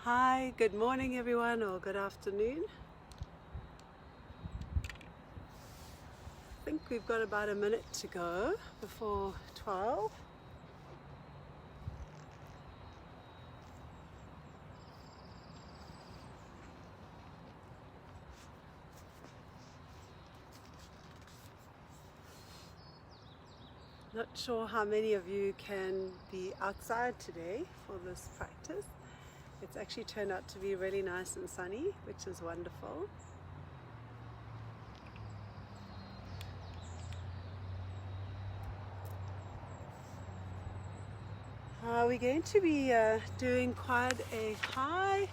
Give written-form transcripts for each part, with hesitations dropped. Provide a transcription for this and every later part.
Hi, good morning everyone, or good afternoon. I think we've got about a minute to go before 12. Not sure how many of you can be outside today for this practice. It's actually turned out to be really nice and sunny, which is wonderful. We're going to be doing quite a hi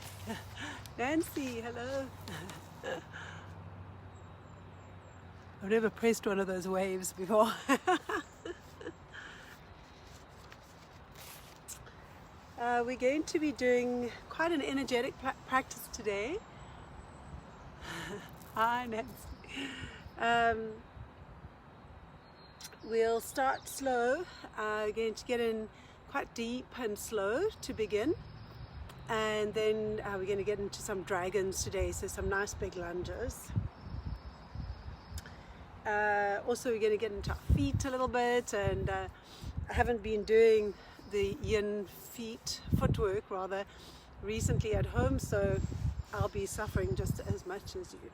Nancy, hello. I've never pressed one of those waves before. We're going to be doing quite an energetic practice today. Hi Nancy. We'll start slow. We're going to get in quite deep and slow to begin, and then we're going to get into some dragons today, so some nice big lunges. Also we're going to get into our feet a little bit, and I haven't been doing the yin footwork rather recently at home, so I'll be suffering just as much as you.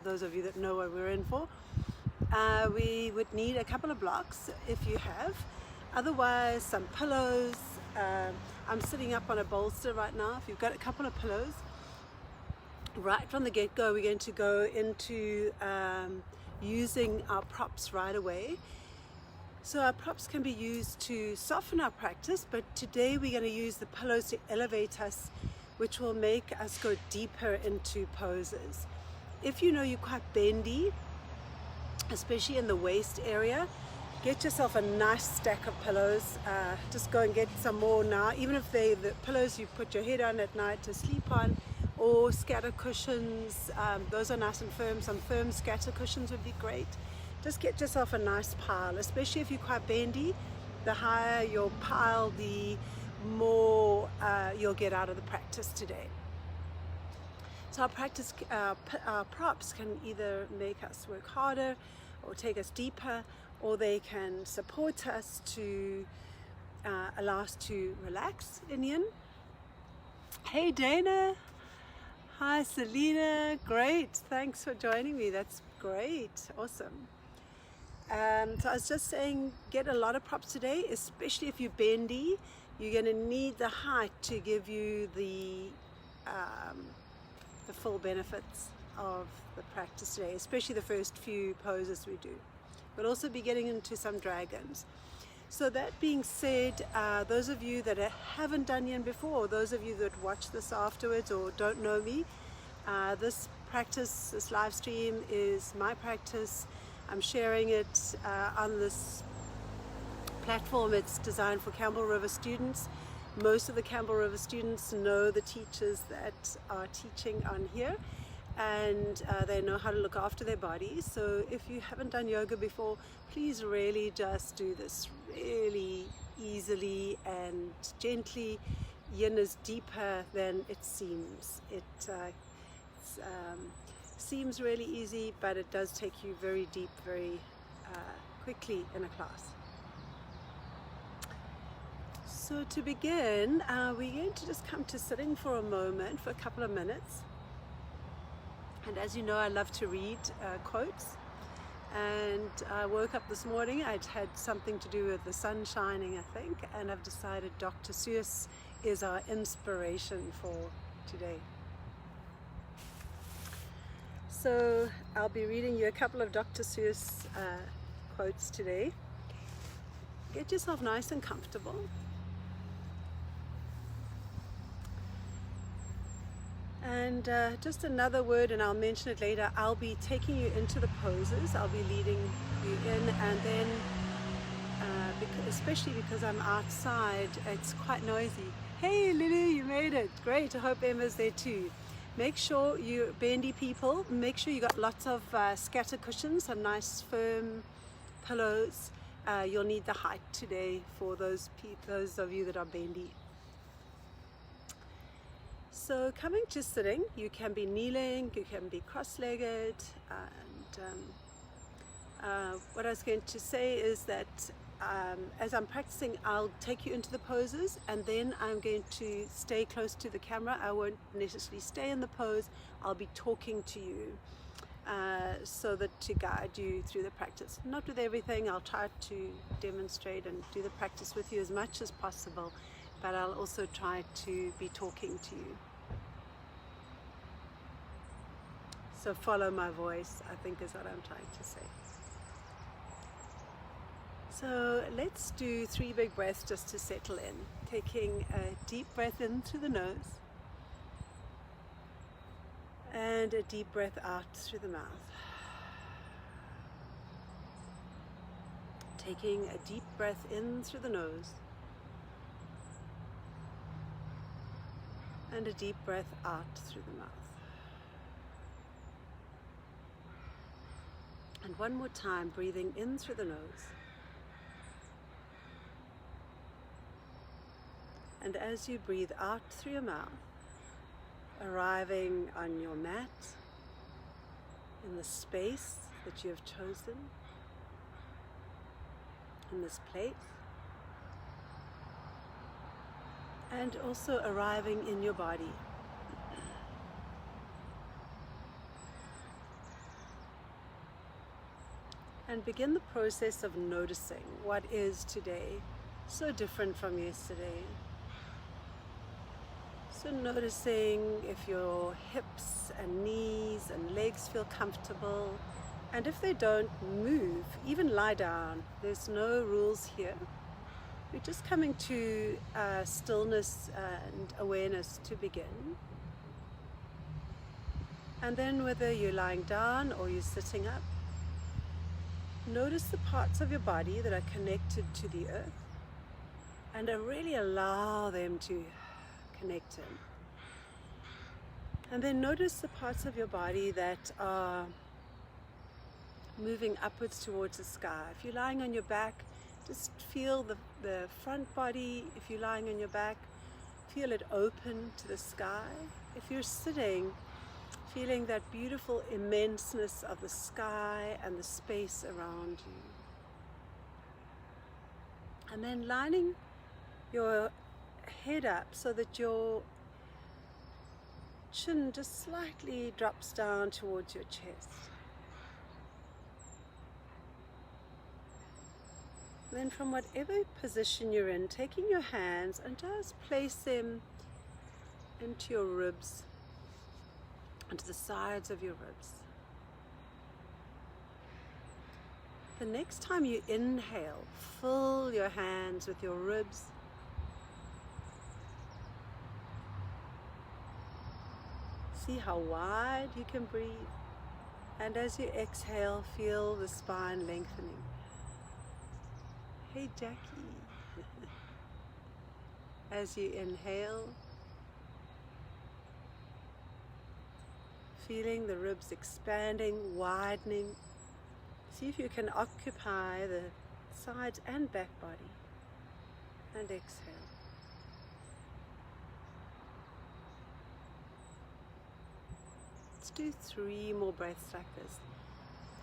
Those of you that know what we're in for. We would need a couple of blocks if you have, otherwise some pillows. I'm sitting up on a bolster right now. If you've got a couple of pillows, right from the get-go we're going to go into using our props right away. So our props can be used to soften our practice, but today we're going to use the pillows to elevate us, which will make us go deeper into poses. If you know you're quite bendy, especially in the waist area, get yourself a nice stack of pillows. Just go and get some more now, even if they're the pillows you put your head on at night to sleep on, or scatter cushions. Those are nice and firm. Some firm scatter cushions would be great. Just get yourself a nice pile, especially if you're quite bendy. The higher your pile, the more you'll get out of the practice today. So our props can either make us work harder or take us deeper, or they can support us to allow us to relax in yin. Hey Dana, hi Selena, great, thanks for joining me, that's great, awesome. So I was just saying, get a lot of props today, especially if you're bendy. You're going to need the height to give you the full benefits of the practice today, especially the first few poses we do. We'll also be getting into some dragons. So that being said, those of you that haven't done yin before, or those of you that watch this afterwards or don't know me, this practice, this live stream is my practice. I'm sharing it on this platform. It's designed for Campbell River students. Most of the Campbell River students know the teachers that are teaching on here, and they know how to look after their bodies. So if you haven't done yoga before, please really just do this really easily and gently. Yin is deeper than it seems. It seems really easy, but it does take you very deep, very quickly in a class. So to begin, we're going to just come to sitting for a moment, for a couple of minutes. And as you know, I love to read quotes. And I woke up this morning, I'd had something to do with the sun shining, I think, and I've decided Dr. Seuss is our inspiration for today. So I'll be reading you a couple of Dr. Seuss quotes today. Get yourself nice and comfortable. And just another word, and I'll mention it later, I'll be taking you into the poses. I'll be leading you in, and then, especially because I'm outside, it's quite noisy. Hey Lulu, you made it. Great, I hope Emma's there too. Make sure you bendy people, make sure you got lots of scatter cushions, some nice firm pillows. You'll need the height today for those of you that are bendy. So coming to sitting, you can be kneeling, you can be cross-legged, and what I was going to say is that as I'm practicing, I'll take you into the poses, and then I'm going to stay close to the camera. I won't necessarily stay in the pose, I'll be talking to you so that to guide you through the practice. Not with everything, I'll try to demonstrate and do the practice with you as much as possible, but I'll also try to be talking to you. So follow my voice, I think is what I'm trying to say. So let's do 3 big breaths just to settle in. Taking a deep breath in through the nose and a deep breath out through the mouth. Taking a deep breath in through the nose and a deep breath out through the mouth. And one more time, breathing in through the nose. And as you breathe out through your mouth, arriving on your mat, in the space that you have chosen, in this place, and also arriving in your body. And begin the process of noticing what is today so different from yesterday. So noticing if your hips and knees and legs feel comfortable, and if they don't, move, even lie down. There's no rules here. We're just coming to stillness and awareness to begin. And then whether you're lying down or you're sitting up, notice the parts of your body that are connected to the earth, and really allow them to connect in. And then notice the parts of your body that are moving upwards towards the sky. If you're lying on your back, just feel the front body. If you're lying on your back, feel it open to the sky. If you're sitting, feeling that beautiful immenseness of the sky and the space around you. And then lining your head up so that your chin just slightly drops down towards your chest. Then from whatever position you're in, taking your hands and just place them into your ribs, onto the sides of your ribs. The next time you inhale, fill your hands with your ribs. See how wide you can breathe. And as you exhale, feel the spine lengthening. Hey Jackie. As you inhale, feeling the ribs expanding, widening. See if you can occupy the sides and back body. And exhale. Let's do 3 more breaths like this.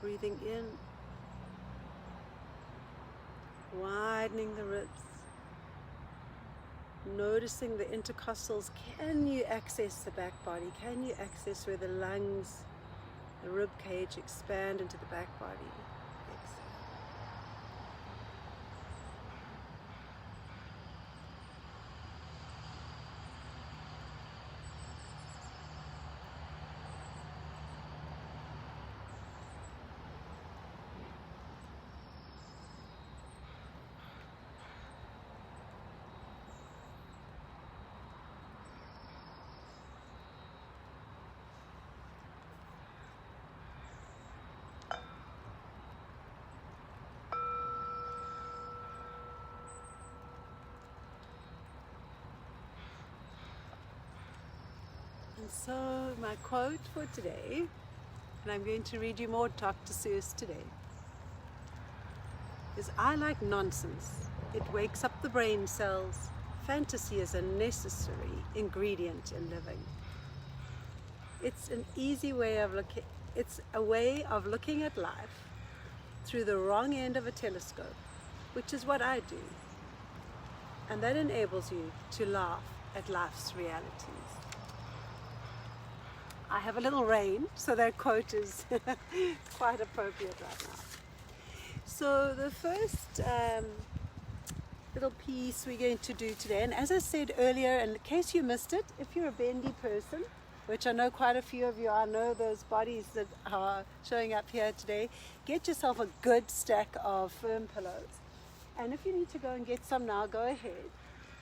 Breathing in, widening the ribs. Noticing the intercostals. Can you access the back body? Can you access where the lungs, the rib cage expand into the back body? Exhale. And so my quote for today, and I'm going to read you more Dr. Seuss today, is I like nonsense. It wakes up the brain cells, Fantasy is a necessary ingredient in living. It's an easy way of looking, it's a way of looking at life through the wrong end of a telescope, which is what I do. And that enables you to laugh at life's realities. I have a little rain, so that quote is quite appropriate right now. So the first little piece we're going to do today, and as I said earlier, in case you missed it, if you're a bendy person, which I know quite a few of you are, I know those bodies that are showing up here today, get yourself a good stack of firm pillows. And if you need to go and get some now, go ahead.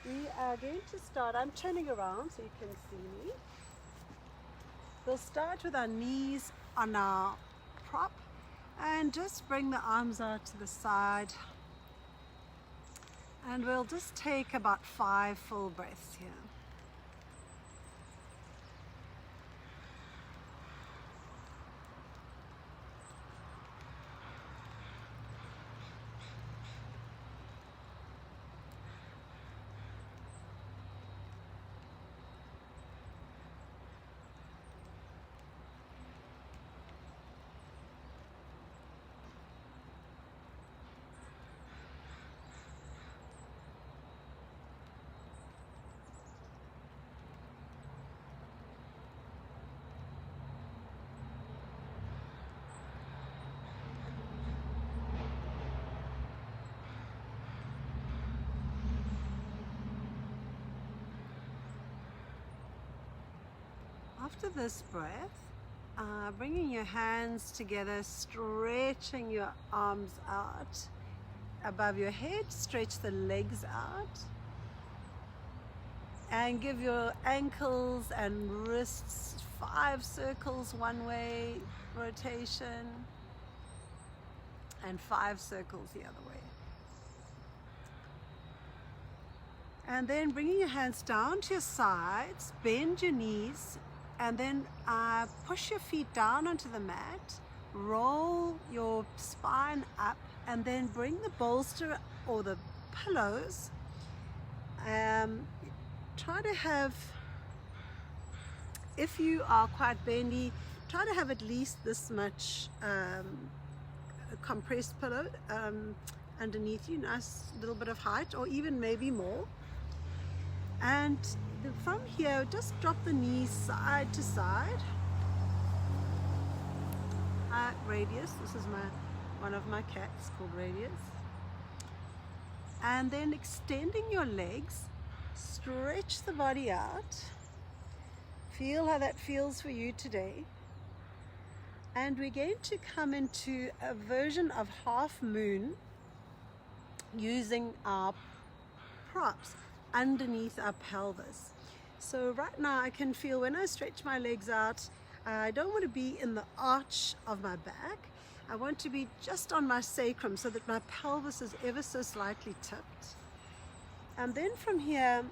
We are going to start, I'm turning around so you can see me. We'll start with our knees on our prop and just bring the arms out to the side. And we'll just take about 5 full breaths here. After this breath, bringing your hands together, stretching your arms out above your head, stretch the legs out, and give your ankles and wrists 5 circles one way rotation and 5 circles the other way. And then bringing your hands down to your sides, bend your knees, and then push your feet down onto the mat, roll your spine up, and then bring the bolster or the pillows. Try to have, if you are quite bendy, try to have at least this much compressed pillow underneath you, nice little bit of height, or even maybe more. And from here, just drop the knees side to side. Radius, this is one of my cats called Radius. And then extending your legs, stretch the body out. Feel how that feels for you today. And we're going to come into a version of half moon using our props underneath our pelvis. So right now I can feel when I stretch my legs out, I don't want to be in the arch of my back. I want to be just on my sacrum so that my pelvis is ever so slightly tipped. And then from here,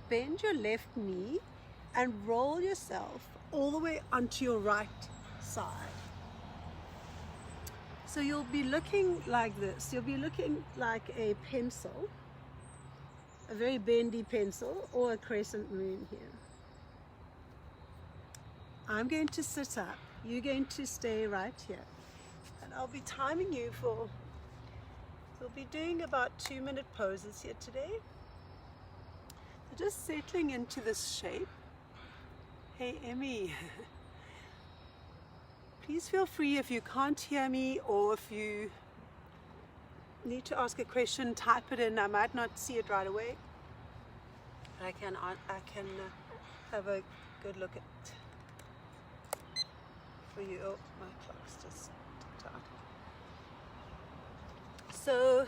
bend your left knee and roll yourself all the way onto your right side. So you'll be looking like this. You'll be looking like a pencil, a very bendy pencil, or a crescent moon here. I'm going to sit up. You're going to stay right here. And I'll be timing you for, we'll be doing about 2-minute poses here today. So just settling into this shape. Hey, Emmy. Please feel free, if you can't hear me or if you need to ask a question, type it in. I might not see it right away, but I can have a good look at for you. Oh, my clock's just ticked out. So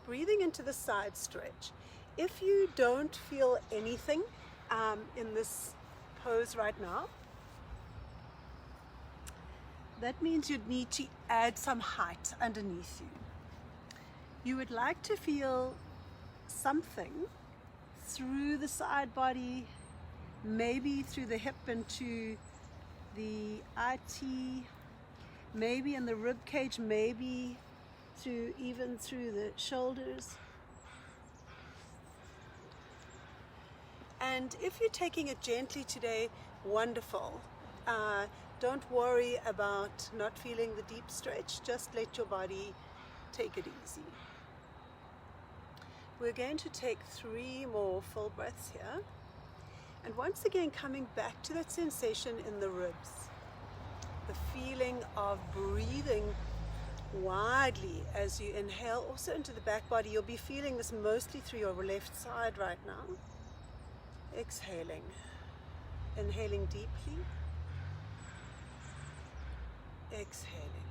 breathing into the side stretch. If you don't feel anything in this pose right now, that means you'd need to add some height underneath you. You would like to feel something through the side body, maybe through the hip into the IT, maybe in the rib cage, maybe even through the shoulders. And if you're taking it gently today, wonderful. Don't worry about not feeling the deep stretch. Just let your body take it easy. We're going to take 3 more full breaths here. And once again, coming back to that sensation in the ribs. The feeling of breathing widely as you inhale, also into the back body. You'll be feeling this mostly through your left side right now. Exhaling. Inhaling deeply. Exhaling.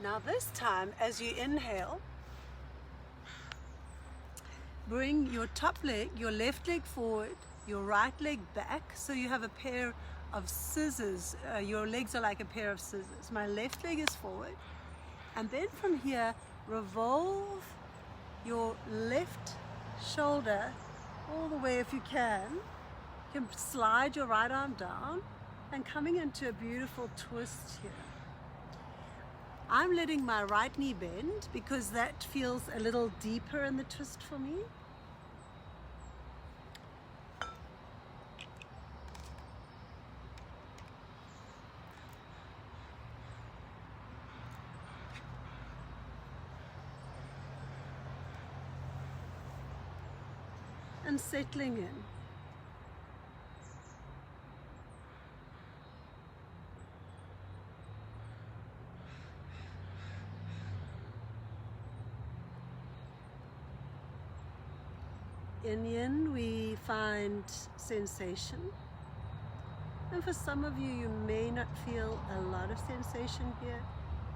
Now this time, as you inhale, bring your top leg, your left leg forward, your right leg back, so you have a pair of scissors. Your legs are like a pair of scissors. My left leg is forward, and then from here, revolve your left shoulder all the way if you can. You can slide your right arm down and coming into a beautiful twist here. I'm letting my right knee bend because that feels a little deeper in the twist for me. And settling in. In Yin, we find sensation. And for some of you, you may not feel a lot of sensation here.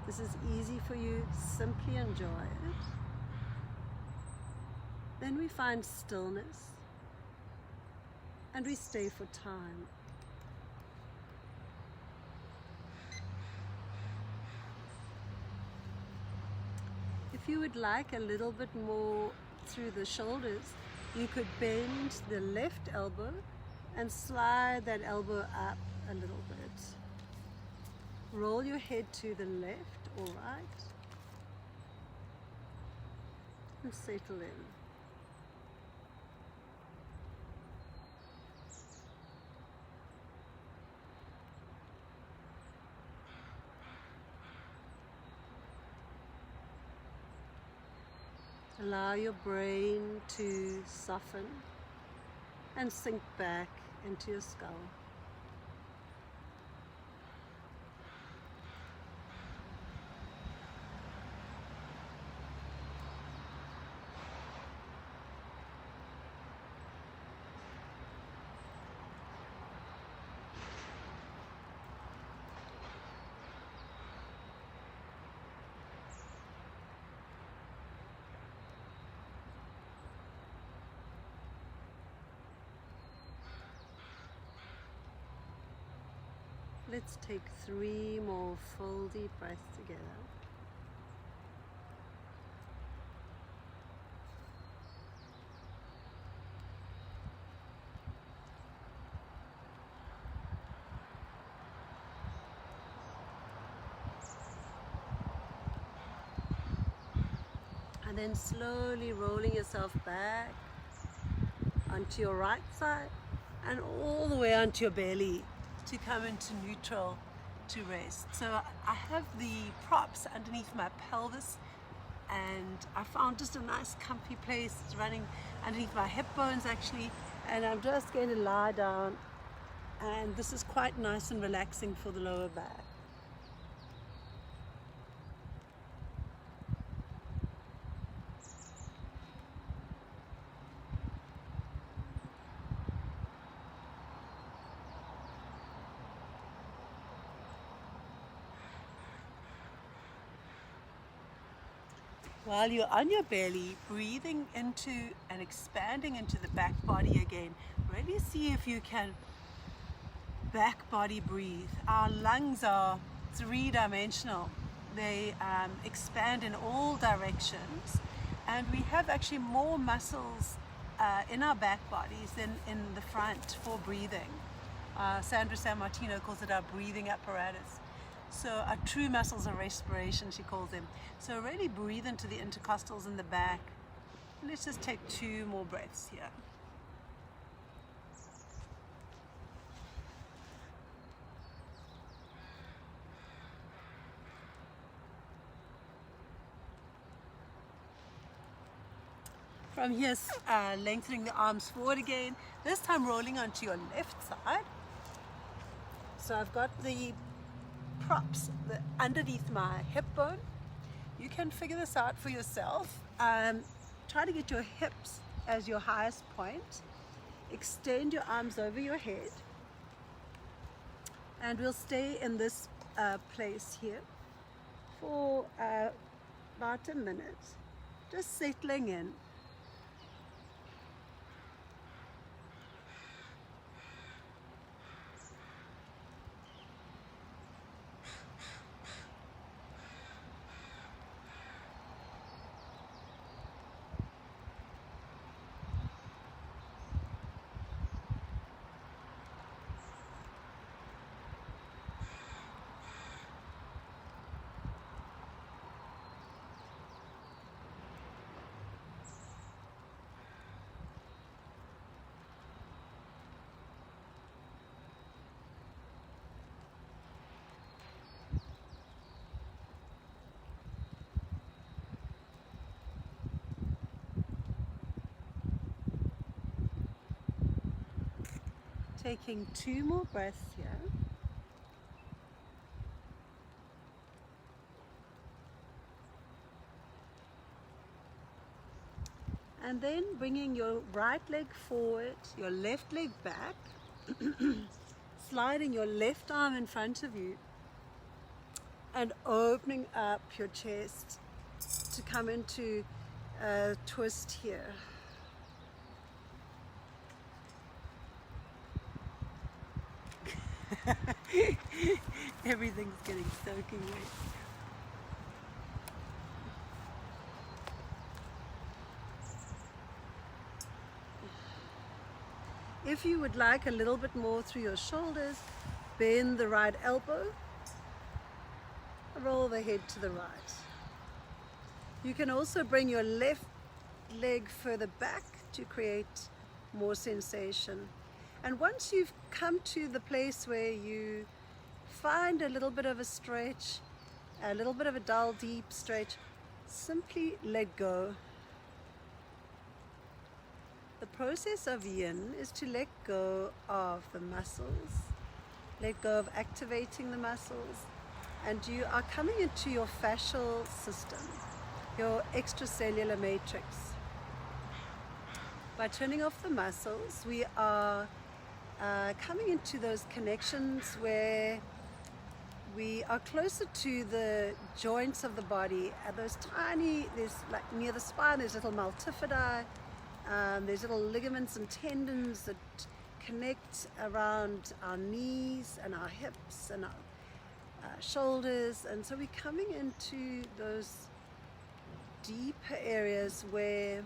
This is easy for you. Simply enjoy it. Then we find stillness. And we stay for time. If you would like a little bit more through the shoulders, you could bend the left elbow and slide that elbow up a little bit. Roll your head to the left or right and settle in. Allow your brain to soften and sink back into your skull. Let's take 3 more full deep breaths together. And then slowly rolling yourself back onto your right side and all the way onto your belly to come into neutral to rest. So I have the props underneath my pelvis, and I found just a nice comfy place. It's running underneath my hip bones actually, and I'm just going to lie down, and this is quite nice and relaxing for the lower back. While you're on your belly, breathing into and expanding into the back body again. Really see if you can back body breathe. Our lungs are 3-dimensional. They expand in all directions, and we have actually more muscles in our back bodies than in the front for breathing. Sandra San Martino calls it our breathing apparatus. So our true muscles of respiration, she calls them. So really breathe into the intercostals in the back. Let's just take 2 more breaths here. From here, lengthening the arms forward again, this time rolling onto your left side. So I've got the props underneath my hip bone. You can figure this out for yourself. Try to get your hips as your highest point. Extend your arms over your head. And we'll stay in this place here for about a minute, just settling in. Taking 2 more breaths here. And then bringing your right leg forward, your left leg back, sliding your left arm in front of you, and opening up your chest to come into a twist here. Everything's getting soaking wet. If you would like a little bit more through your shoulders, bend the right elbow, roll the head to the right. You can also bring your left leg further back to create more sensation. And once you've come to the place where you find a little bit of a stretch, a little bit of a dull, deep stretch, simply let go. The process of Yin is to let go of the muscles, let go of activating the muscles, and you are coming into your fascial system, your extracellular matrix. By turning off the muscles, we are coming into those connections where we are closer to the joints of the body. Those tiny, there's like near the spine, there's little multifidi, there's little ligaments and tendons that connect around our knees and our hips and our shoulders. And so we're coming into those deeper areas where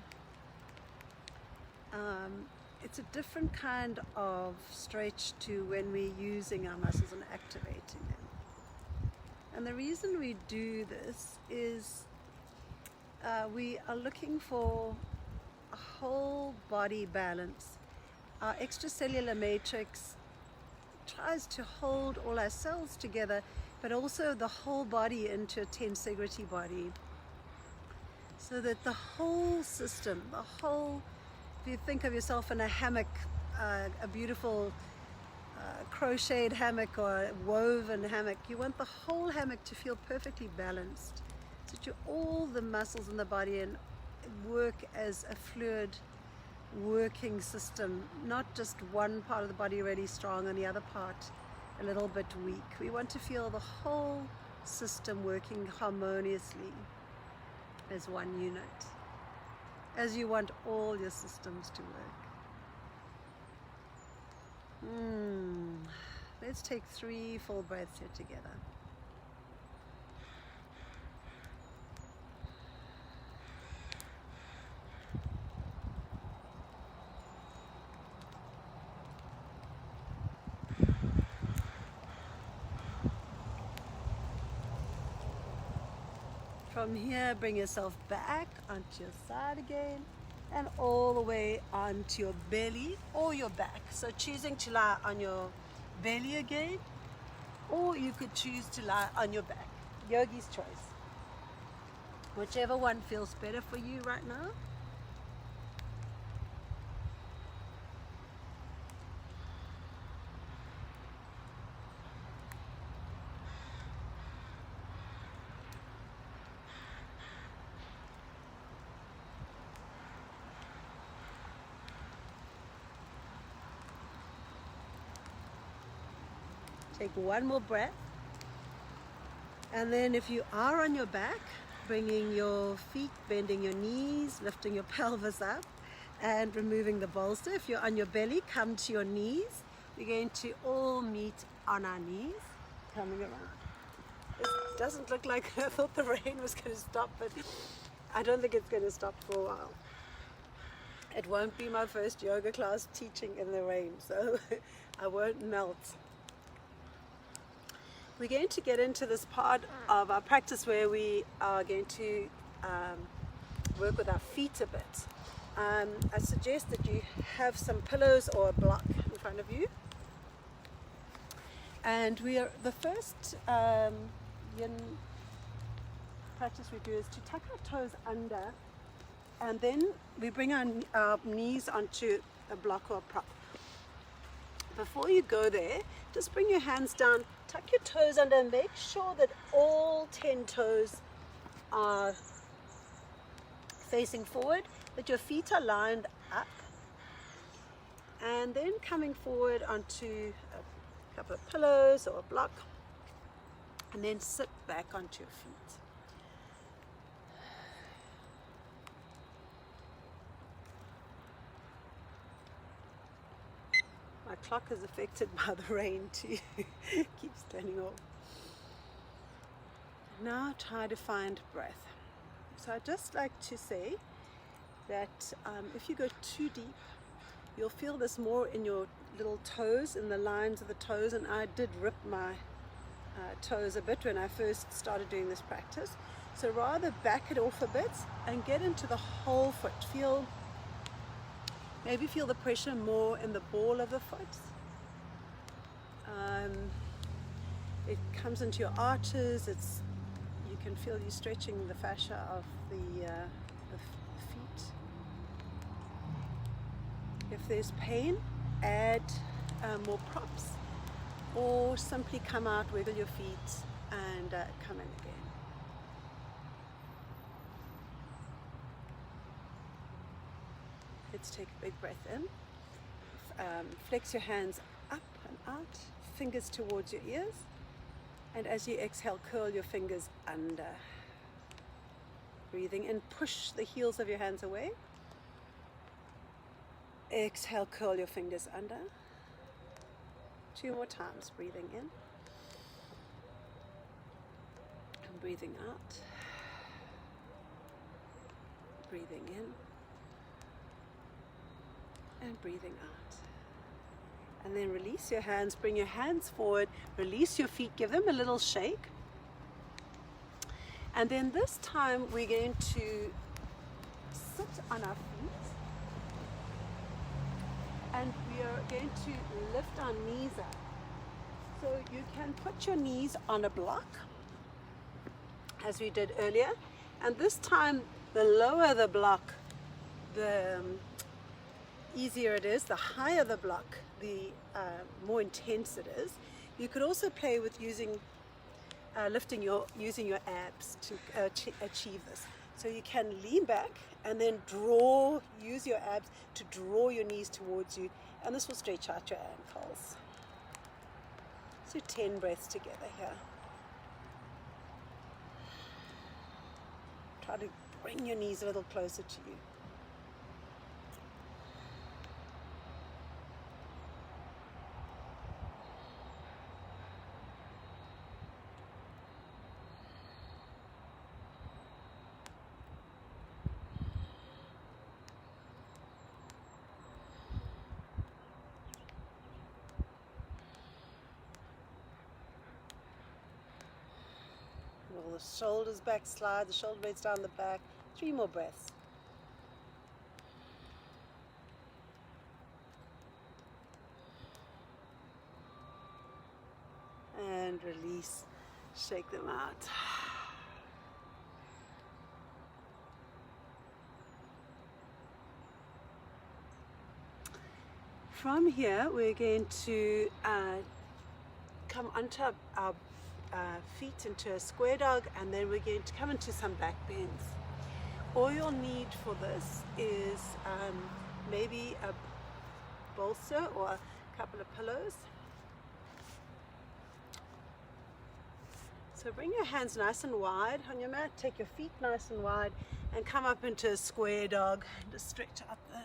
it's a different kind of stretch to when we're using our muscles and activating them. And the reason we do this is we are looking for a whole body balance. Our extracellular matrix tries to hold all our cells together, but also the whole body into a tensegrity body, so that the whole system, if you think of yourself in a hammock, a beautiful crocheted hammock or a woven hammock, you want the whole hammock to feel perfectly balanced, so that all the muscles in the body and work as a fluid working system, not just one part of the body really strong and the other part a little bit weak. We want to feel the whole system working harmoniously as one unit, as you want all your systems to work. Let's take 3 full breaths here together. From here, bring yourself back onto your side again and all the way onto your belly or your back. So choosing to lie on your belly again, or you could choose to lie on your back. Yogi's choice. Whichever one feels better for you right now. Take one more breath. And then if you are on your back, bringing your feet, bending your knees, lifting your pelvis up and removing the bolster. If you're on your belly, come to your knees. We're going to all meet on our knees, coming around. It doesn't look like I thought the rain was going to stop, but I don't think it's going to stop for a while. It won't be my first yoga class teaching in the rain, so I won't melt. We're going to get into this part of our practice where we are going to work with our feet a bit. I suggest that you have some pillows or a block in front of you. And the first yin practice we do is to tuck our toes under, and then we bring our knees onto a block or a prop. Before you go there, just bring your hands down, tuck your toes under, and make sure that all 10 toes are facing forward, that your feet are lined up, and then coming forward onto a couple of pillows or a block, and then sit back onto your feet. My clock is affected by the rain too. Keeps turning off. Now try to find breath. So I'd just like to say that if you go too deep, you'll feel this more in your little toes, in the lines of the toes, and I did rip my toes a bit when I first started doing this practice. So rather back it off a bit and get into the whole foot. Maybe feel the pressure more in the ball of the foot. It comes into your arches. You can feel you stretching the fascia of the feet. If there's pain, add more props, or simply come out, wiggle your feet, and come in again. Let's take a big breath in. Flex your hands up and out, fingers towards your ears, and as you exhale, curl your fingers under. Breathing in, push the heels of your hands away. Exhale, curl your fingers under. 2 more times, breathing in and breathing out. Breathing in and breathing out. And then release your hands, bring your hands forward, release your feet, give them a little shake. And then this time we're going to sit on our feet, and we are going to lift our knees up. So you can put your knees on a block, as we did earlier, and this time the lower the block, the easier it is. The higher the block, the more intense it is. You could also play with using using your abs to achieve this. So you can lean back and then use your abs to draw your knees towards you, and this will stretch out your ankles. So 10 breaths together here. Try to bring your knees a little closer to you. Roll the shoulders back, slide the shoulder blades down the back. 3 more breaths. And release, shake them out. From here, we're going to come onto our feet into a square dog, and then we're going to come into some back bends. All you'll need for this is maybe a bolster or a couple of pillows. So bring your hands nice and wide on your mat, take your feet nice and wide, and come up into a square dog. Just stretch out the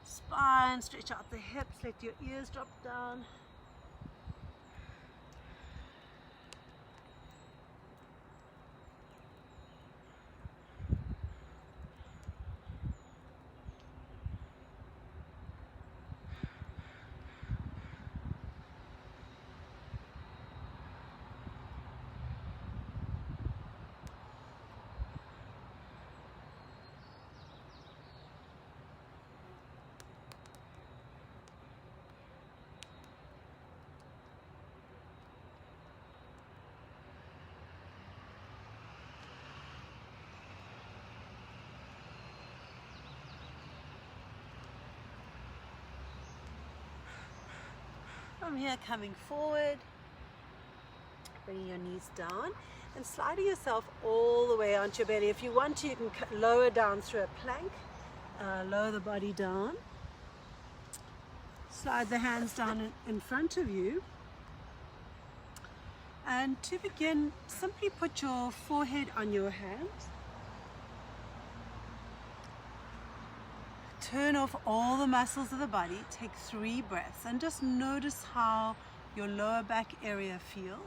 spine, stretch out the hips, let your ears drop down. From here, coming forward, bringing your knees down and sliding yourself all the way onto your belly. If you want to, you can lower down through a plank, lower the body down, slide the hands down in front of you. And to begin, simply put your forehead on your hands. Turn off all the muscles of the body, take 3 breaths, and just notice how your lower back area feels.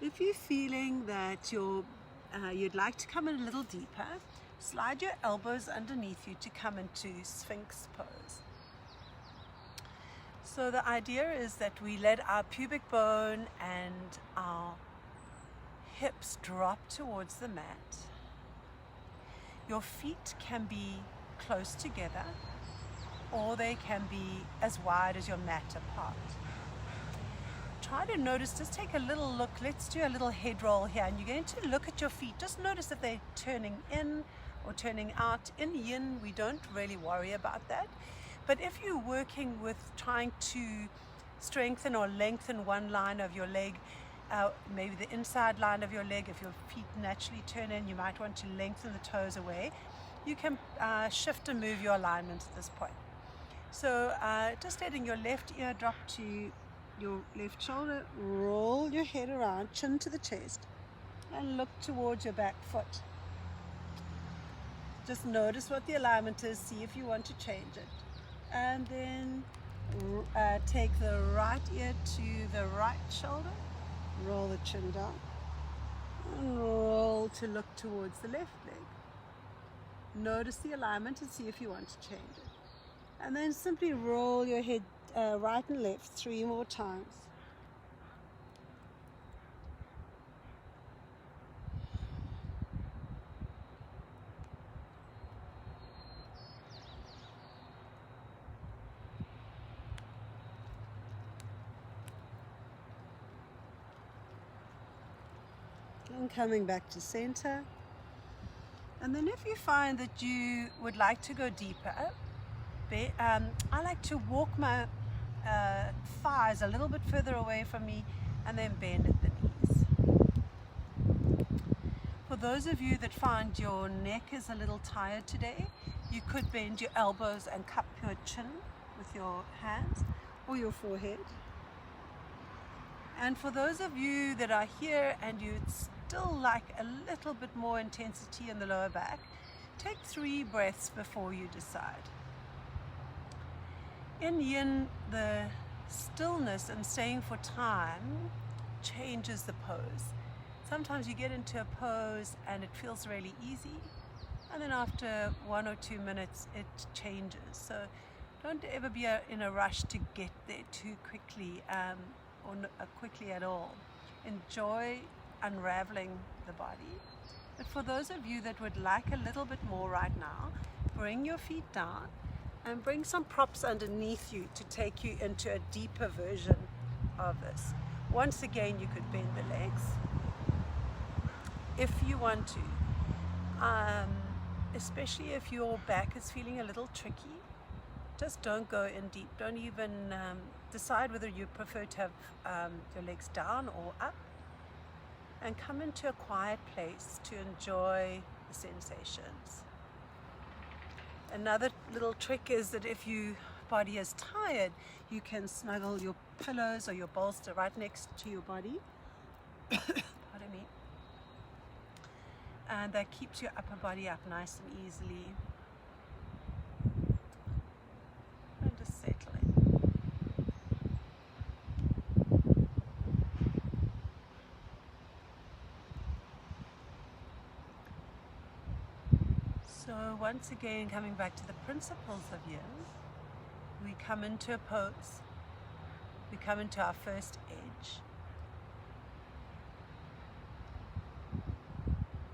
If you're feeling that you'd like to come in a little deeper, slide your elbows underneath you to come into Sphinx pose. So the idea is that we let our pubic bone and our hips drop towards the mat. Your feet can be close together, or they can be as wide as your mat apart. Try to notice, just take a little look. Let's do a little head roll here, and you're going to look at your feet. Just notice if they're turning in or turning out. In Yin, we don't really worry about that. But if you're working with trying to strengthen or lengthen one line of your leg, maybe the inside line of your leg, if your feet naturally turn in, you might want to lengthen the toes away. You can shift and move your alignment at this point. So just letting your left ear drop to your left shoulder, roll your head around, chin to the chest, and look towards your back foot. Just notice what the alignment is, see if you want to change it. And then take the right ear to the right shoulder, roll the chin down, and roll to look towards the left leg. Notice the alignment and see if you want to change it. And then simply roll your head right and left 3 more times. And coming back to center. And then if you find that you would like to go deeper, I like to walk my thighs a little bit further away from me and then bend at the knees. For those of you that find your neck is a little tired today, you could bend your elbows and cup your chin with your hands or your forehead. And for those of you that are here and you'd still like a little bit more intensity in the lower back, take 3 breaths before you decide. In Yin, the stillness and staying for time changes the pose. Sometimes you get into a pose and it feels really easy, and then after 1 or 2 minutes it changes. So don't ever be in a rush to get there too quickly or quickly at all. Enjoy unraveling the body. But for those of you that would like a little bit more right now, bring your feet down and bring some props underneath you to take you into a deeper version of this. Once again, you could bend the legs if you want to, especially if your back is feeling a little tricky. just don't go in deep. Don't even decide whether you prefer to have your legs down or up, and come into a quiet place to enjoy the sensations. Another little trick is that if your body is tired, you can snuggle your pillows or your bolster right next to your body. Pardon me. And that keeps your upper body up nice and easily. And just settle in. So once again, coming back to the principles of Yin, we come into a pose, we come into our first edge.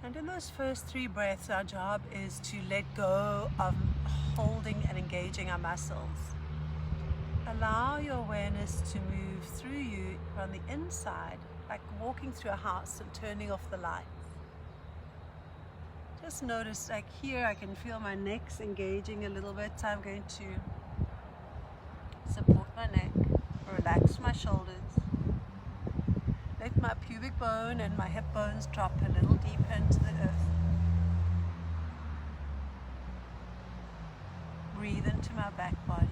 And in those first 3 breaths, our job is to let go of holding and engaging our muscles. Allow your awareness to move through you on the inside, like walking through a house and turning off the lights. Just notice, like here, I can feel my neck's engaging a little bit, so I'm going to support my neck, relax my shoulders, let my pubic bone and my hip bones drop a little deeper into the earth. Breathe into my back body.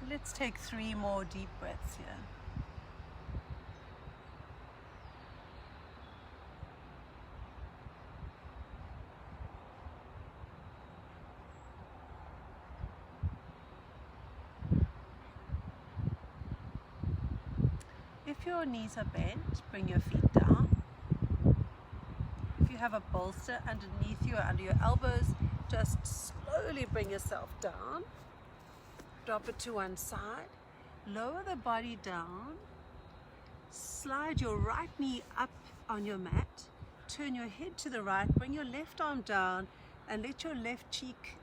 Let's take 3 more deep breaths here. If your knees are bent, bring your feet down. If you have a bolster underneath you or under your elbows, just slowly bring yourself down. Drop it to one side. Lower the body down. Slide your right knee up on your mat. Turn your head to the right. Bring your left arm down and let your left cheek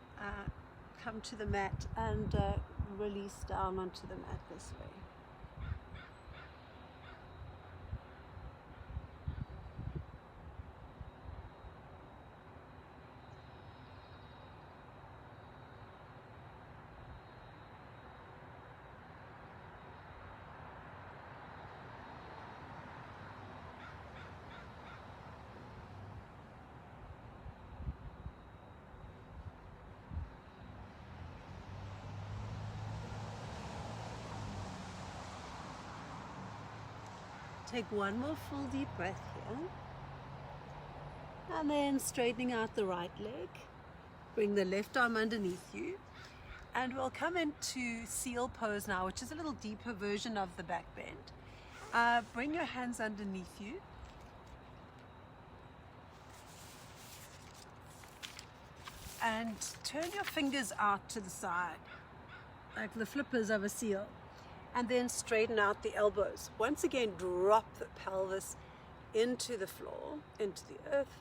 come to the mat and release down onto the mat this way. Take one more full deep breath here. And then straightening out the right leg. Bring the left arm underneath you. And we'll come into seal pose now, which is a little deeper version of the back bend. Bring your hands underneath you. And turn your fingers out to the side, like the flippers of a seal. And then straighten out the elbows. Once again, drop the pelvis into the floor, into the earth.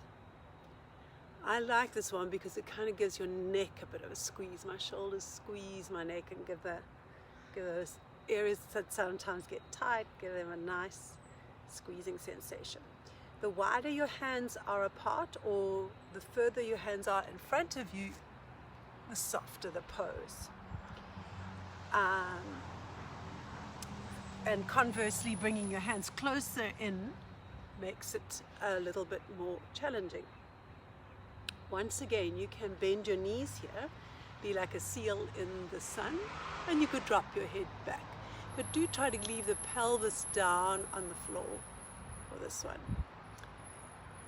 I like this one because it kind of gives your neck a bit of a squeeze. My shoulders squeeze my neck and give those areas that sometimes get tight, give them a nice squeezing sensation. The wider your hands are apart, or the further your hands are in front of you, the softer the pose. And conversely, bringing your hands closer in makes it a little bit more challenging. Once again, you can bend your knees here, be like a seal in the sun, and you could drop your head back. But do try to leave the pelvis down on the floor for this one.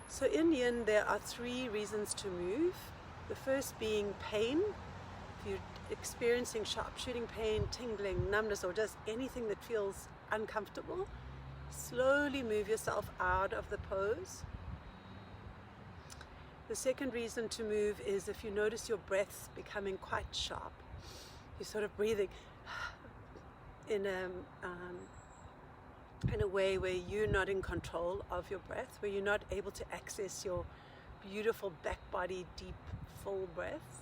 So in Yin, there are 3 reasons to move. The first being pain. If you're experiencing sharp shooting pain, tingling, numbness, or just anything that feels uncomfortable, slowly move yourself out of the pose. The second reason to move is if you notice your breath's becoming quite sharp. You're sort of breathing in a way where you're not in control of your breath, where you're not able to access your beautiful back body, deep, full breaths.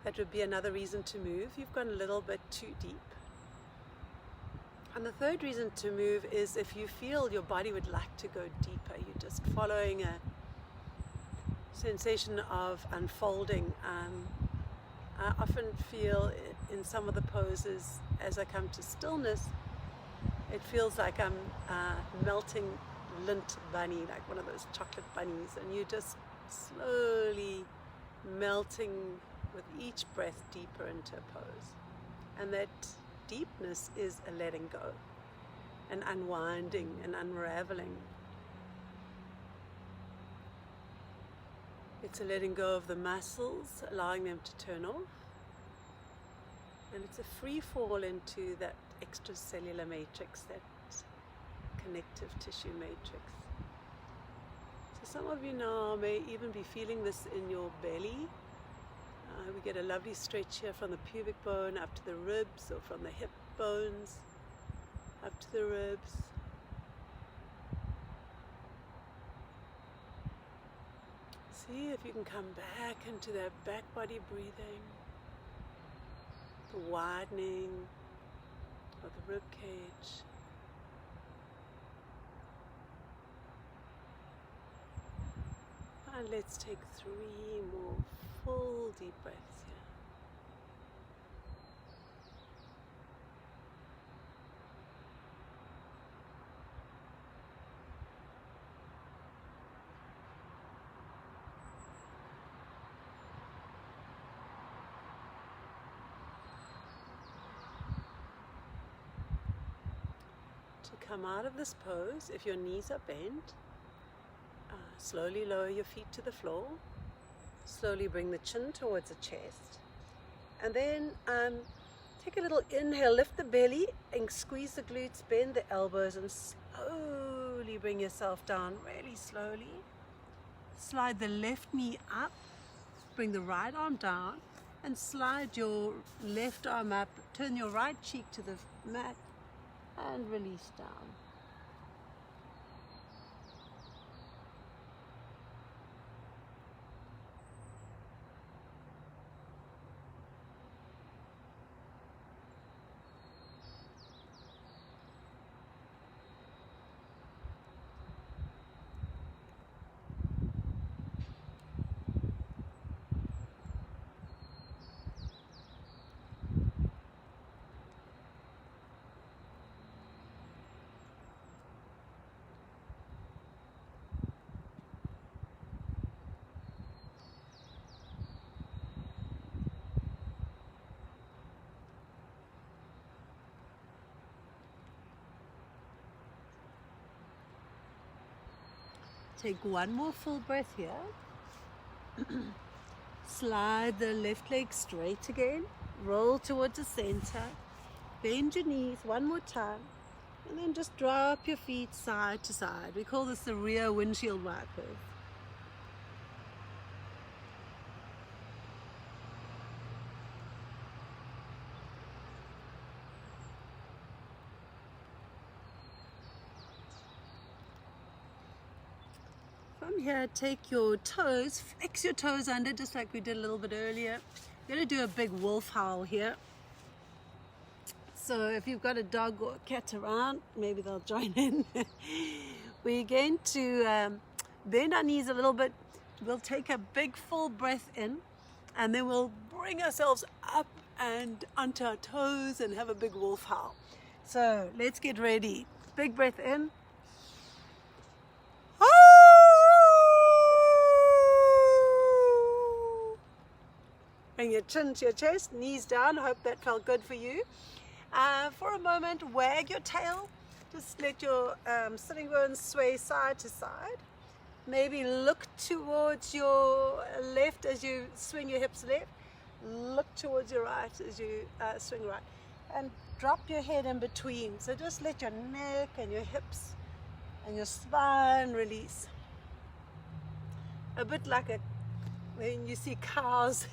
That would be another reason to move. You've gone a little bit too deep. And the third reason to move is if you feel your body would like to go deeper. You're just following a sensation of unfolding. I often feel in some of the poses, as I come to stillness, it feels like I'm melting lint bunny, like one of those chocolate bunnies, and you're just slowly melting with each breath deeper into a pose. And that deepness is a letting go, an unwinding, an unraveling. It's a letting go of the muscles, allowing them to turn off. And it's a free fall into that extracellular matrix, that connective tissue matrix. So some of you now may even be feeling this in your belly. We get a lovely stretch here from the pubic bone up to the ribs, or from the hip bones up to the ribs. See if you can come back into that back body breathing, the widening of the rib cage. And let's take 3 more full deep breaths here. To come out of this pose, if your knees are bent, slowly lower your feet to the floor. Slowly bring the chin towards the chest. And then take a little inhale, lift the belly and squeeze the glutes, bend the elbows, and slowly bring yourself down, really slowly. Slide the left knee up, bring the right arm down, and slide your left arm up, turn your right cheek to the mat, and release down. Take one more full breath here. Slide the left leg straight again. Roll towards the center. Bend your knees one more time. And then just drop your feet side to side. We call this the rear windshield wipers. From here, take your toes, flex your toes under just like we did a little bit earlier. We're going to do a big wolf howl here. So if you've got a dog or a cat around, maybe they'll join in. We're going to bend our knees a little bit. We'll take a big full breath in, and then we'll bring ourselves up and onto our toes and have a big wolf howl. So let's get ready. Big breath in. Bring your chin to your chest, knees down. I hope that felt good for you. For a moment, wag your tail. Just let your sitting bones sway side to side. Maybe look towards your left as you swing your hips left. Look towards your right as you swing right. And drop your head in between. So just let your neck and your hips and your spine release. A bit like when you see cows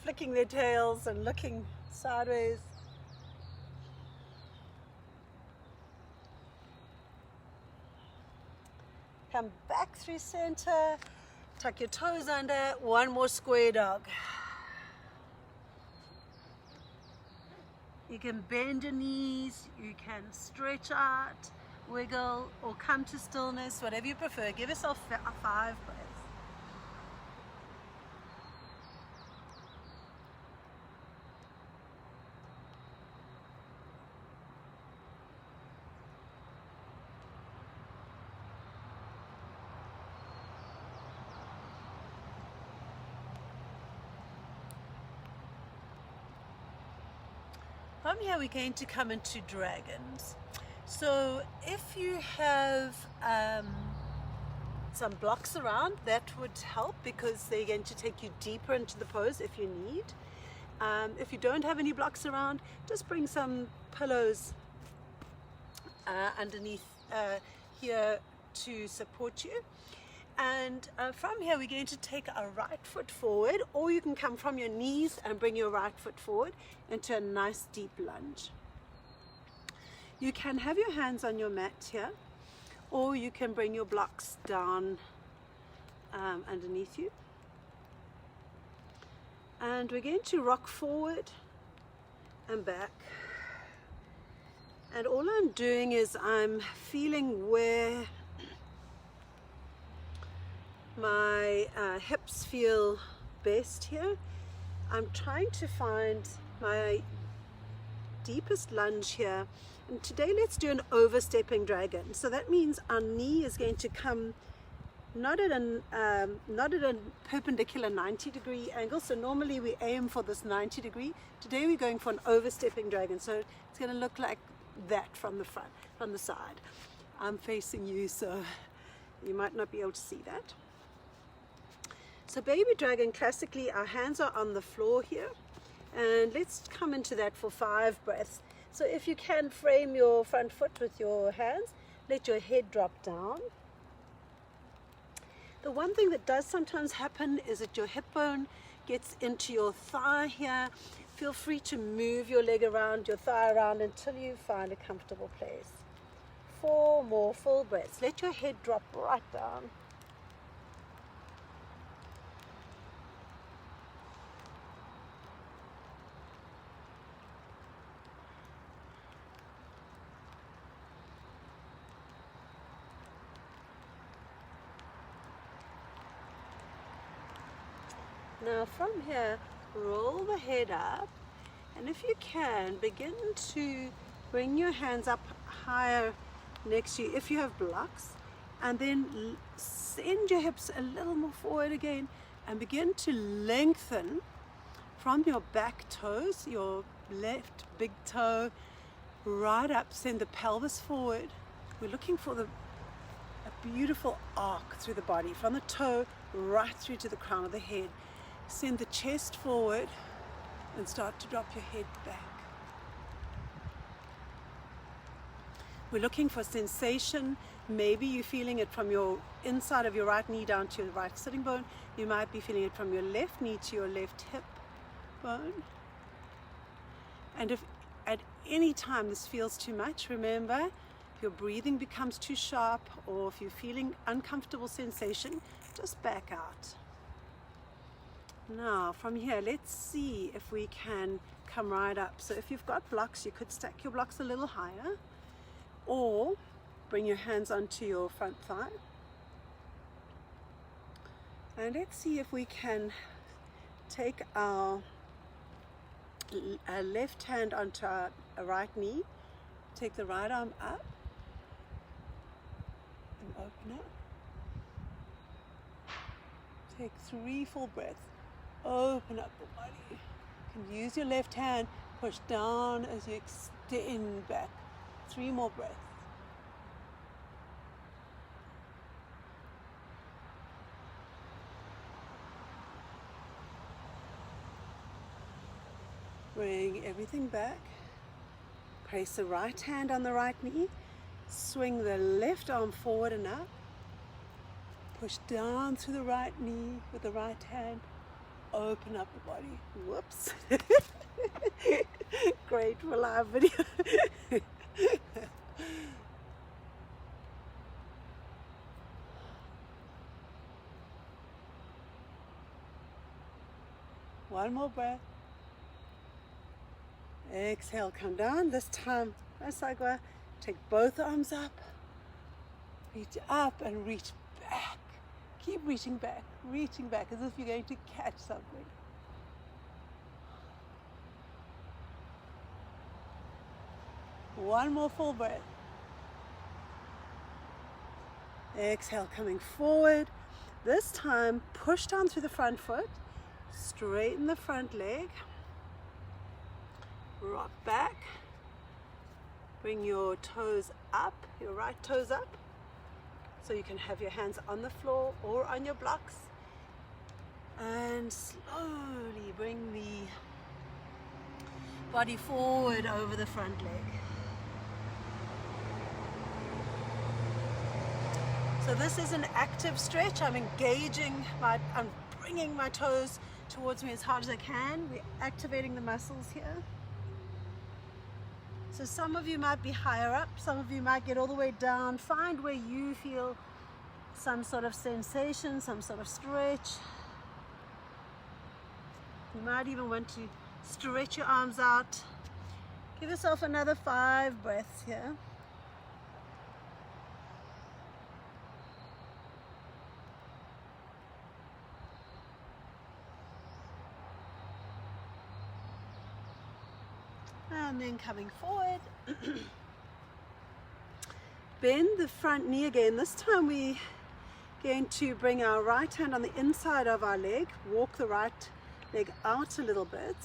flicking their tails and looking sideways. Come back through center, tuck your toes under, one more square dog. You can bend your knees, you can stretch out, wiggle, or come to stillness, whatever you prefer. Give yourself 5 breaths. From here we're going to come into dragons. So if you have some blocks around, that would help because they're going to take you deeper into the pose if you need. If you don't have any blocks around, just bring some pillows underneath here to support you. And from here we're going to take our right foot forward, or you can come from your knees and bring your right foot forward into a nice deep lunge. You can have your hands on your mat here, or you can bring your blocks down underneath you. And we're going to rock forward and back. And all I'm doing is I'm feeling where my hips feel best here. I'm trying to find my deepest lunge here. And today let's do an overstepping dragon. So that means our knee is going to come not at a perpendicular 90-degree angle. So normally we aim for this 90-degree. Today we're going for an overstepping dragon. So it's going to look like that from the front, from the side. I'm facing you, so you might not be able to see that. So baby dragon, classically our hands are on the floor here, and let's come into that for 5 breaths. So if you can frame your front foot with your hands, let your head drop down. The one thing that does sometimes happen is that your hip bone gets into your thigh here. Feel free to move your leg around, your thigh around, until you find a comfortable place. 4 more full breaths. Let your head drop right down. Now from here, roll the head up, and if you can, begin to bring your hands up higher next to you if you have blocks, and then send your hips a little more forward again and begin to lengthen from your back toes, your left big toe right up. Send the pelvis forward. We're looking for a beautiful arc through the body from the toe right through to the crown of the head. Send the chest forward and start to drop your head back. We're looking for sensation. Maybe you're feeling it from your inside of your right knee down to your right sitting bone. You might be feeling it from your left knee to your left hip bone. And if at any time this feels too much, remember, if your breathing becomes too sharp or if you're feeling uncomfortable sensation, just back out. Now from here, let's see if we can come right up. So if you've got blocks, you could stack your blocks a little higher, or bring your hands onto your front thigh. And let's see if we can take our left hand onto our right knee, take the right arm up and open up. Take 3 full breaths. Open up the body. You can use your left hand, push down as you extend back. 3 more breaths. Bring everything back. Place the right hand on the right knee. Swing the left arm forward and up. Push down through the right knee with the right hand. Open up the body. Whoops. Great for live video. One more breath. Exhale, come down. This time, Asagwa, take both arms up. Reach up and reach back. Keep reaching back as if you're going to catch something. One more full breath. Exhale, coming forward. This time, push down through the front foot. Straighten the front leg. Rock back. Bring your toes up, your right toes up. So you can have your hands on the floor or on your blocks. And slowly bring the body forward over the front leg. So this is an active stretch. I'm bringing my toes towards me as hard as I can. We're activating the muscles here. So some of you might be higher up, some of you might get all the way down. Find where you feel some sort of sensation, some sort of stretch. You might even want to stretch your arms out. Give yourself another 5 breaths here. And then coming forward. Bend the front knee again. This time we're going to bring our right hand on the inside of our leg, walk the right leg out a little bit,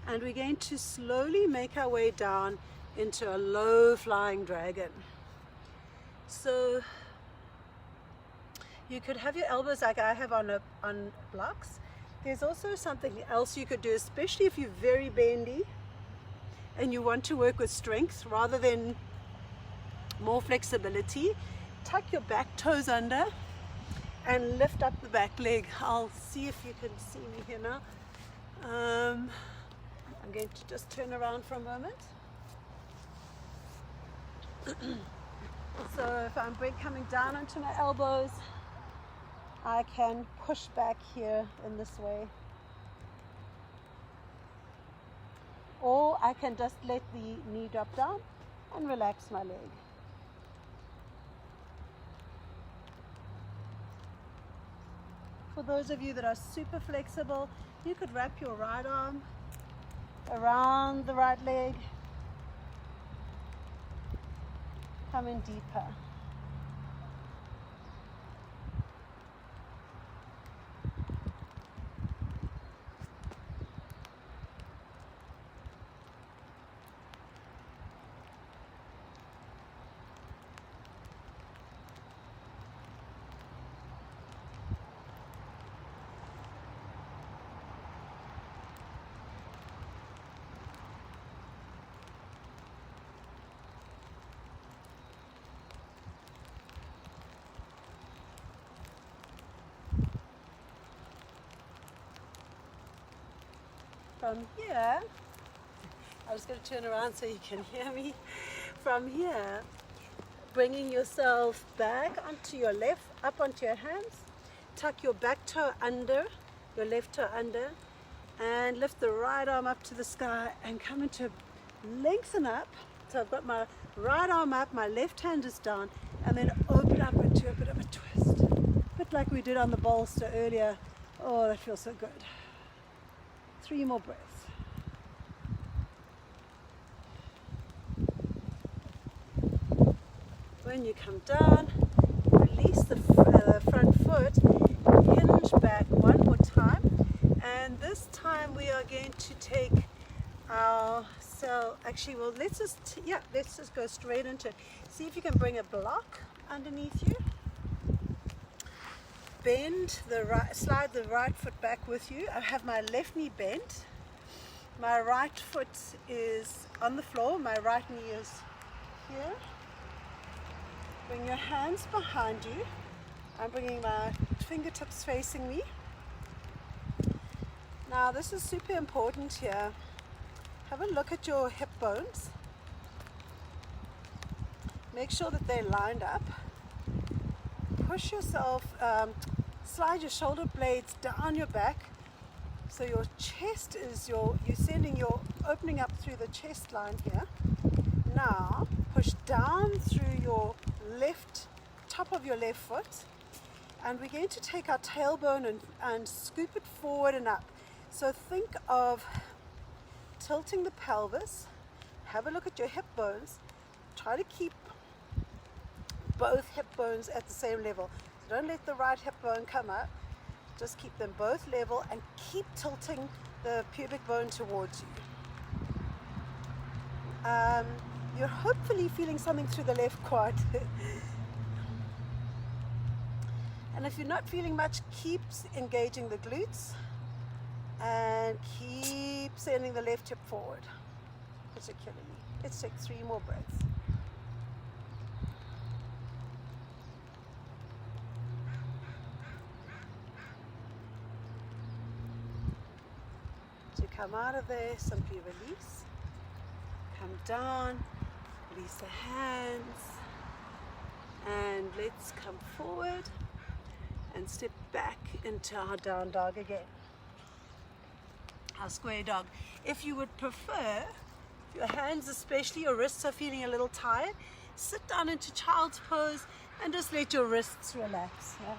and we're going to slowly make our way down into a low flying dragon. So you could have your elbows like I have on blocks. There's also something else you could do, especially if you're very bendy and you want to work with strength rather than more flexibility. Tuck your back toes under and lift up the back leg. I'll see if you can see me here now. I'm going to just turn around for a moment. So if I'm coming down onto my elbows, I can push back here in this way. Or I can just let the knee drop down and relax my leg. For those of you that are super flexible, you could wrap your right arm around the right leg. Come in deeper. From here, I'm just going to turn around so you can hear me. From here, bringing yourself back onto your left, up onto your hands. Tuck your back toe under, your left toe under, and lift the right arm up to the sky and come into lengthen up. So I've got my right arm up, my left hand is down, and then open up into a bit of a twist. A bit like we did on the bolster earlier. Oh, that feels so good. 3 more breaths. When you come down, release the front foot, hinge back one more time, and this time we are going to take our let's just go straight into it. See if you can bring a block underneath you. Slide the right foot back with you. I have my left knee bent. My right foot is on the floor. My right knee is here. Bring your hands behind you. I'm bringing my fingertips facing me. Now this is super important here. Have a look at your hip bones. Make sure that they're lined up. Push yourself, slide your shoulder blades down your back So your chest is you're opening up through the chest line here. Now push down through your top of your left foot, and we're going to take our tailbone and scoop it forward and up. So think of tilting the pelvis, have a look at your hip bones, try to keep both hip bones at the same level. So don't let the right hip bone come up, just keep them both level and keep tilting the pubic bone towards you. You're hopefully feeling something through the left quad. And if you're not feeling much, keep engaging the glutes and keep sending the left hip forward, particularly. Let's take 3 more breaths. To come out of there, simply release. Come down, release the hands, and let's come forward and step back into our down dog again. Our square dog. If you would prefer, if your hands, especially your wrists, are feeling a little tired, sit down into child's pose and just let your wrists relax. Yeah.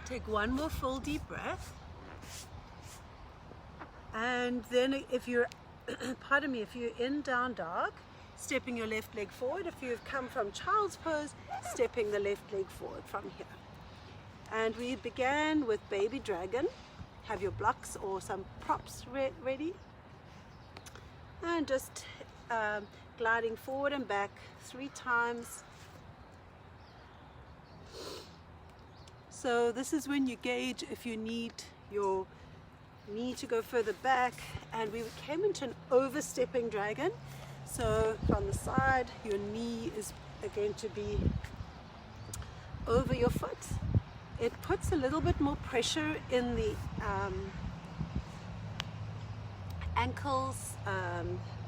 Take one more full deep breath, and then if you're pardon me, if you're in down dog, stepping your left leg forward. If you've come from child's pose, stepping the left leg forward from here. And we began with baby dragon. Have your blocks or some props ready, and just gliding forward and back 3 times. So this is when you gauge if you need your knee to go further back, and we came into an overstepping dragon. So from the side, your knee is going to be over your foot. It puts a little bit more pressure in the ankles.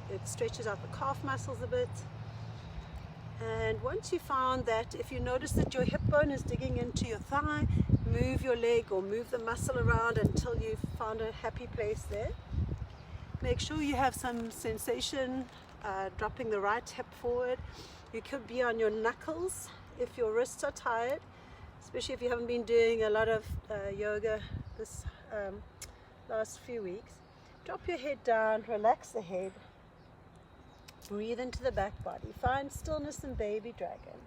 It stretches out the calf muscles a bit. And once you found that, if you notice that your hip bone is digging into your thigh, move your leg or move the muscle around until you've found a happy place there. Make sure you have some sensation dropping the right hip forward. You could be on your knuckles if your wrists are tired, especially if you haven't been doing a lot of yoga this last few weeks. Drop your head down, relax the head. Breathe into the back body. Find stillness in baby dragon.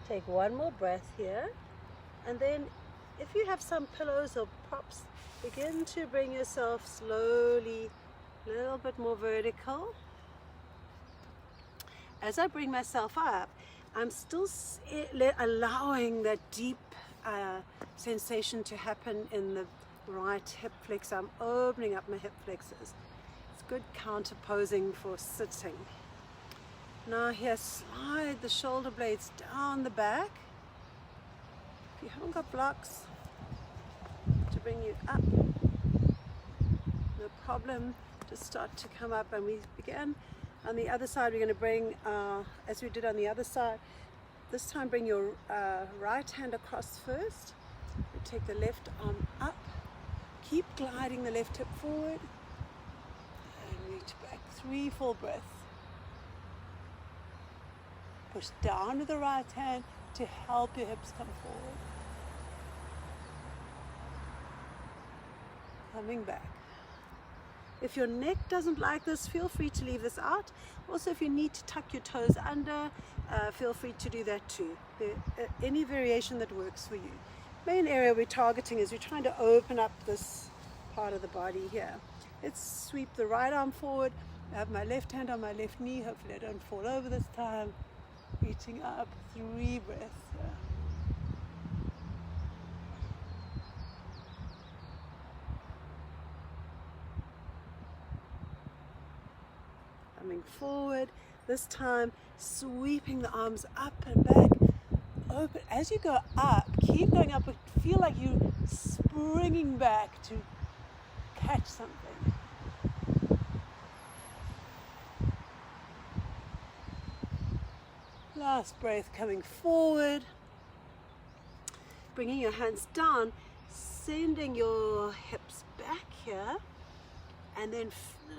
Take one more breath here, and then if you have some pillows or props, begin to bring yourself slowly a little bit more vertical. As I bring myself up, I'm still allowing that deep sensation to happen in the right hip flexor. I'm opening up my hip flexors. It's good counter posing for sitting. Now here, slide the shoulder blades down the back. If you haven't got blocks to bring you up, no problem. Just start to come up, and we began on the other side. We're going to bring, as we did on the other side, this time bring your right hand across first. take the left arm up. Keep gliding the left hip forward. And reach back. 3 full breaths. Push down with the right hand to help your hips come forward. Coming back. If your neck doesn't like this, feel free to leave this out. Also, if you need to tuck your toes under, feel free to do that too. Any variation that works for you. Main area we're targeting is we're trying to open up this part of the body here. Let's sweep the right arm forward. I have my left hand on my left knee. Hopefully I don't fall over this time. Reaching up, 3 breaths here. Coming forward, this time sweeping the arms up and back, open. As you go up, keep going up, but feel like you're springing back to catch something. Last breath, coming forward, bringing your hands down, sending your hips back here, and then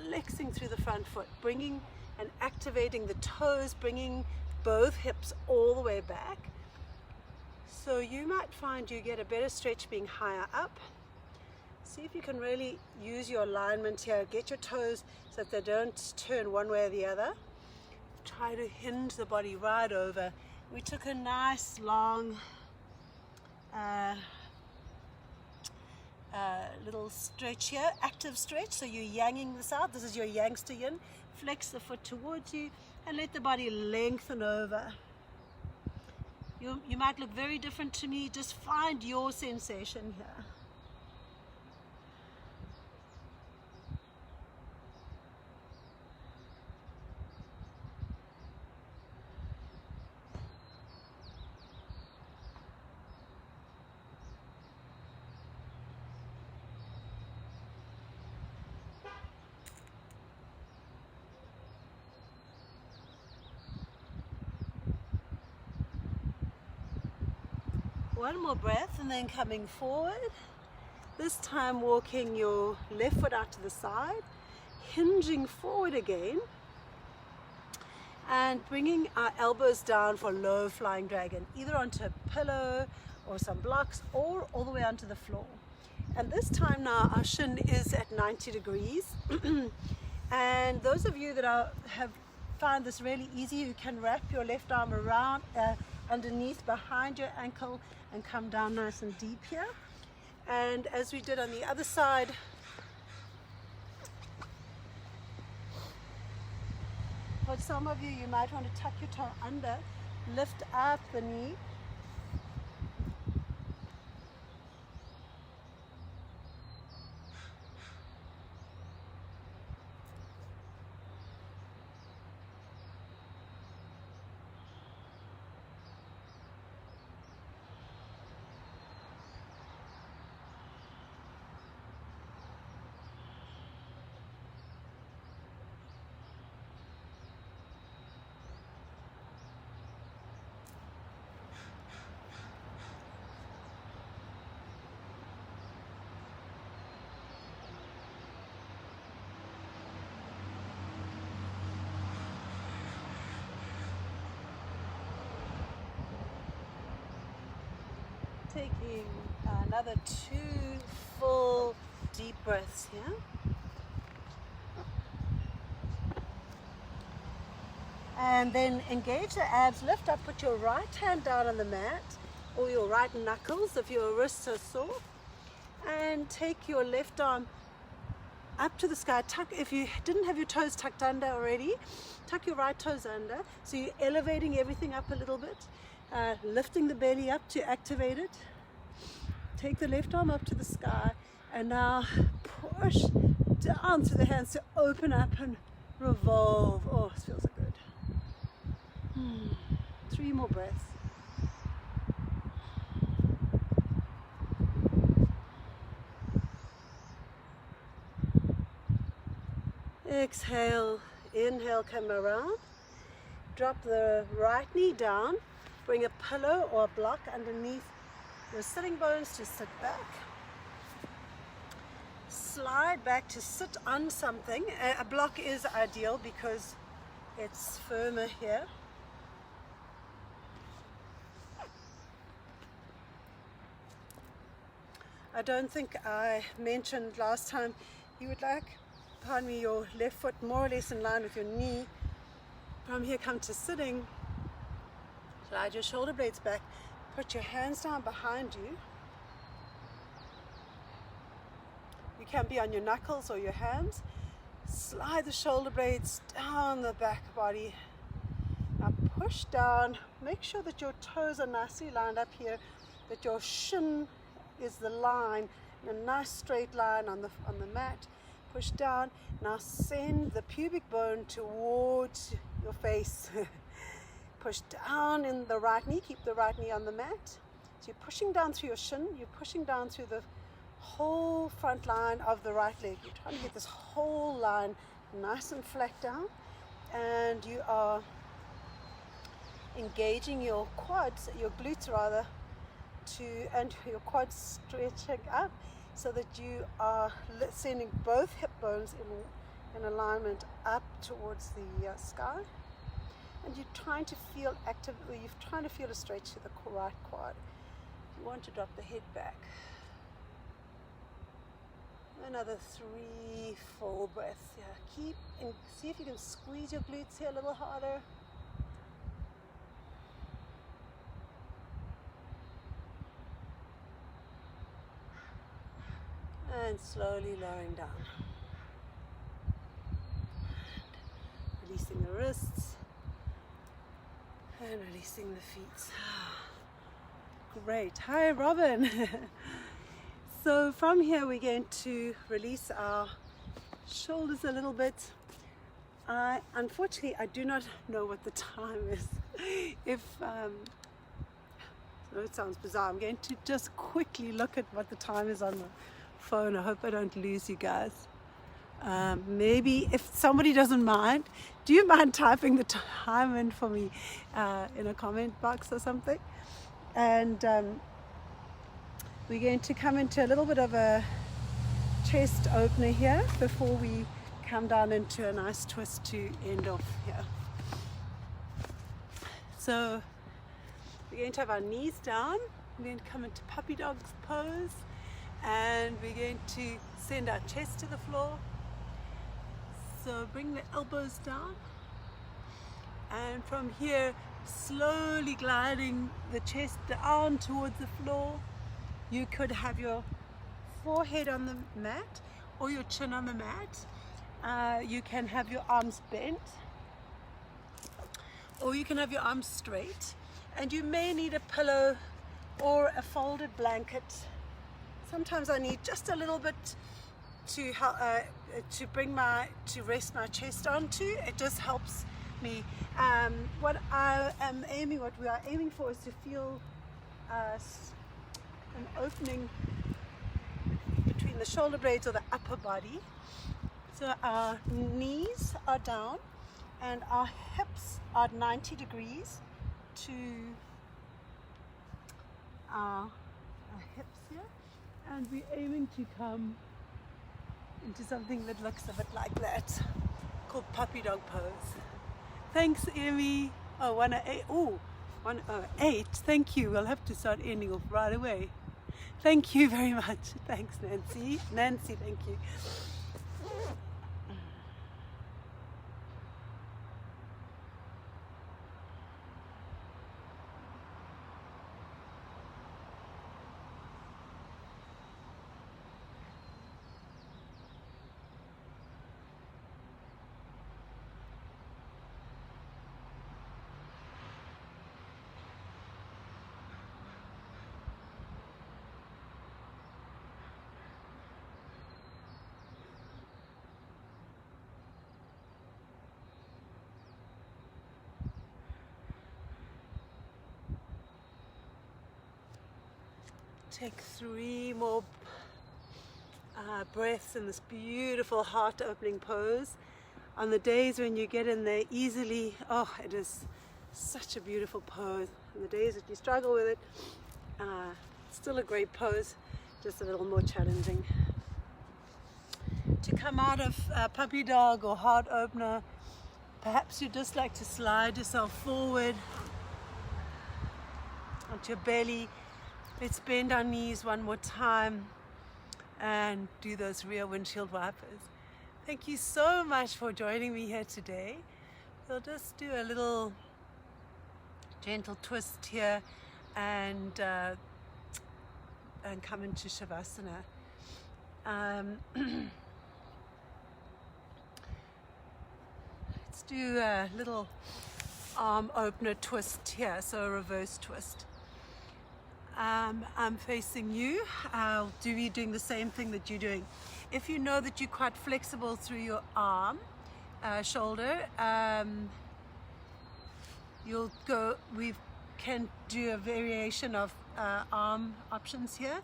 flexing through the front foot, bringing and activating the toes, bringing both hips all the way back. So you might find you get a better stretch being higher up. See if you can really use your alignment here. Get your toes so that they don't turn one way or the other. Try to hinge the body right over. We took a nice long little stretch here, active stretch. So you're yanging this out. This is your yangster yin. Flex the foot towards you and let the body lengthen over. You might look very different to me. Just find your sensation here. One more breath and then coming forward. This time walking your left foot out to the side, hinging forward again, and bringing our elbows down for low flying dragon, either onto a pillow or some blocks or all the way onto the floor. And this time now our shin is at 90 degrees. And those of you that have found this really easy, you can wrap your left arm around underneath behind your ankle and come down nice and deep here. And as we did on the other side, for some of you, you might want to tuck your toe under, lift up the knee. Taking another 2 full deep breaths here. And then engage the abs, lift up, put your right hand down on the mat or your right knuckles if your wrists are sore, and take your left arm up to the sky. Tuck, if you didn't have your toes tucked under already, tuck your right toes under, so you're elevating everything up a little bit. Lifting the belly up to activate it. Take the left arm up to the sky and now push down through the hands to open up and revolve. Oh, this feels so good. 3 more breaths. Exhale, inhale, come around. Drop the right knee down. Bring a pillow or a block underneath your sitting bones to sit back. Slide back to sit on something. A block is ideal because it's firmer here. I don't think I mentioned last time, you would like, pardon me, your left foot more or less in line with your knee. From here come to sitting, slide your shoulder blades back, put your hands down behind you. You can be on your knuckles or your hands. Slide the shoulder blades down the back body. Now push down, make sure that your toes are nicely lined up here, that your shin is the line, a nice straight line on the mat. Push down. Now send the pubic bone towards your face. Push down in the right knee. Keep the right knee on the mat. So you're pushing down through your shin. You're pushing down through the whole front line of the right leg. You're trying to get this whole line nice and flat down. And you are engaging your quads, your glutes rather, and your quads stretching up, so that you are sending both hip bones in alignment up towards the sky, and you're trying to feel active, or you're trying to feel a stretch to the right quad. You want to drop the head back. Another 3 full breaths here. Keep and see if you can squeeze your glutes here a little harder. And slowly lowering down. Releasing the wrists and releasing the feet. Great. Hi, Robin. So from here we're going to release our shoulders a little bit. Unfortunately, I do not know what the time is. So it sounds bizarre. I'm going to just quickly look at what the time is on my phone. I hope I don't lose you guys. Maybe if somebody doesn't mind, do you mind typing the time in for me in a comment box or something? And we're going to come into a little bit of a chest opener here before we come down into a nice twist to end off here. So we're going to have our knees down. We're going to come into puppy dog pose, and we're going to send our chest to the floor. So bring the elbows down, and from here slowly gliding the chest down towards the floor. You could have your forehead on the mat or your chin on the mat. You can have your arms bent, or you can have your arms straight, and you may need a pillow or a folded blanket. Sometimes I need just a little bit to help, to rest my chest onto. It just helps me. What we are aiming for is to feel an opening between the shoulder blades or the upper body. So our knees are down and our hips are 90 degrees to our hips here, and we're aiming to come into something that looks a bit like that, called puppy dog pose. Thanks, Amy. 108. Thank you. We'll have to start ending off right away. Thank you very much. Thanks, Nancy. Thank you. Take 3 more breaths in this beautiful heart-opening pose. On the days when you get in there easily, it is such a beautiful pose. On the days that you struggle with it, Still a great pose, just a little more challenging. To come out of puppy dog or heart opener, perhaps you just like to slide yourself forward onto your belly. Let's bend our knees one more time and do those rear windshield wipers. Thank you so much for joining me here today. We'll just do a little gentle twist here and come into Shavasana. Let's do a little arm opener twist here, so a reverse twist. I'm facing you. I'll be doing the same thing that you're doing. If you know that you're quite flexible through your arm, shoulder, we can do a variation of arm options here.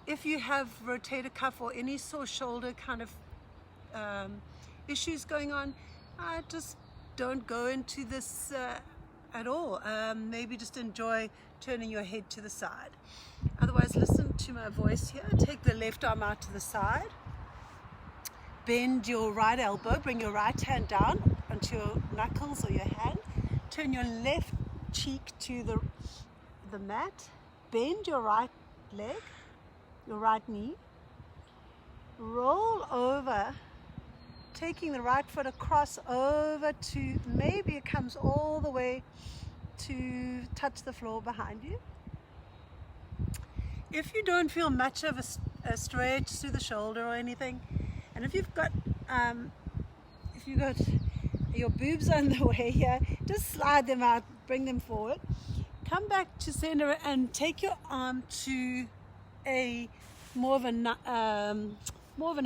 If you have rotator cuff or any sore shoulder kind of issues going on, just don't go into this at all. Maybe just enjoy turning your head to the side. Otherwise, listen to my voice here. Take the left arm out to the side. Bend your right elbow. Bring your right hand down onto your knuckles or your hand. Turn your left cheek to the mat. Bend your right leg, your right knee. Roll over, taking the right foot across over to, maybe it comes all the way to touch the floor behind you. If you don't feel much of a stretch through the shoulder or anything, and if you've got your boobs on the way here, just slide them out, bring them forward. Come back to center and take your arm to a more of an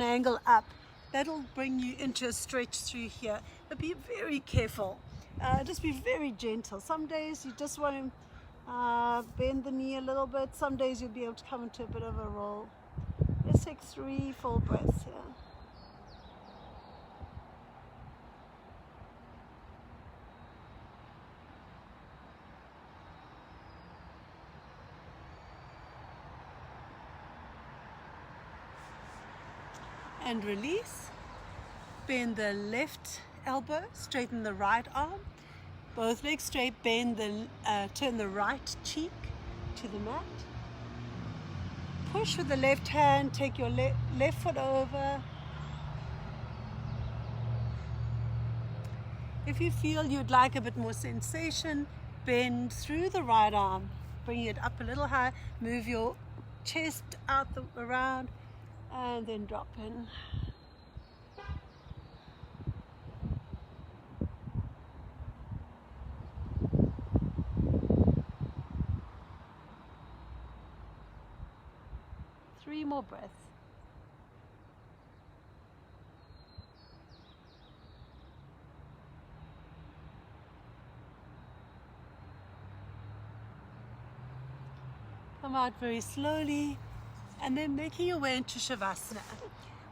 angle up. That'll bring you into a stretch through here. But be very careful. Just be very gentle. Some days you just want to bend the knee a little bit. Some days you'll be able to come into a bit of a roll. Let's take 3 full breaths here. And release. Bend the left elbow, straighten the right arm. Both legs straight, turn the right cheek to the mat. Push with the left hand, take your left foot over. If you feel you'd like a bit more sensation, bend through the right arm, bring it up a little high, move your chest out around, and then drop in. Three more breaths. Come out very slowly. And then making your way into Shavasana.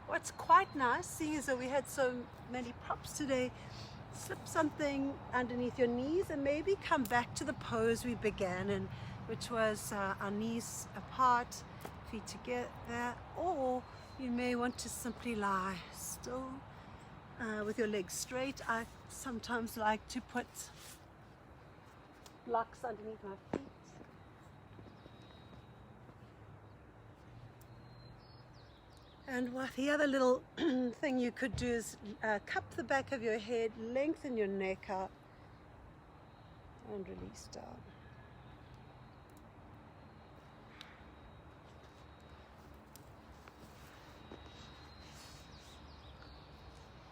What's quite nice, seeing as though we had so many props today, slip something underneath your knees and maybe come back to the pose we began in, which was our knees apart, feet together, or you may want to simply lie still with your legs straight. I sometimes like to put blocks underneath my feet. And the other little thing you could do is cup the back of your head, lengthen your neck out, and release down.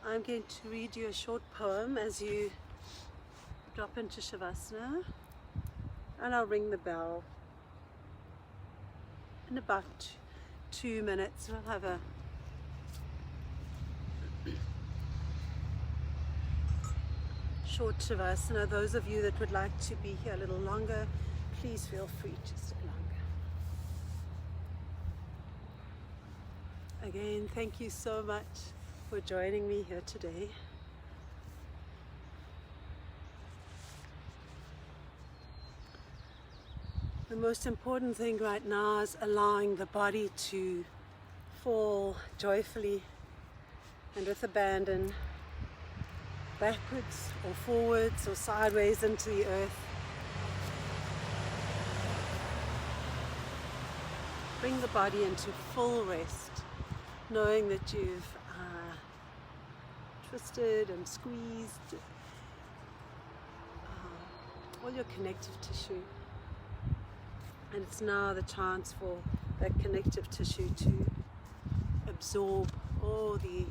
I'm going to read you a short poem as you drop into Shavasana, and I'll ring the bell in about 2 minutes. We'll have a short Shavasana. Those of you that would like to be here a little longer, please feel free to stay longer. Again, thank you so much for joining me here today. The most important thing right now is allowing the body to fall joyfully and with abandon, backwards or forwards or sideways into the earth. Bring the body into full rest, knowing that you've twisted and squeezed all your connective tissue. And it's now the chance for that connective tissue to absorb all the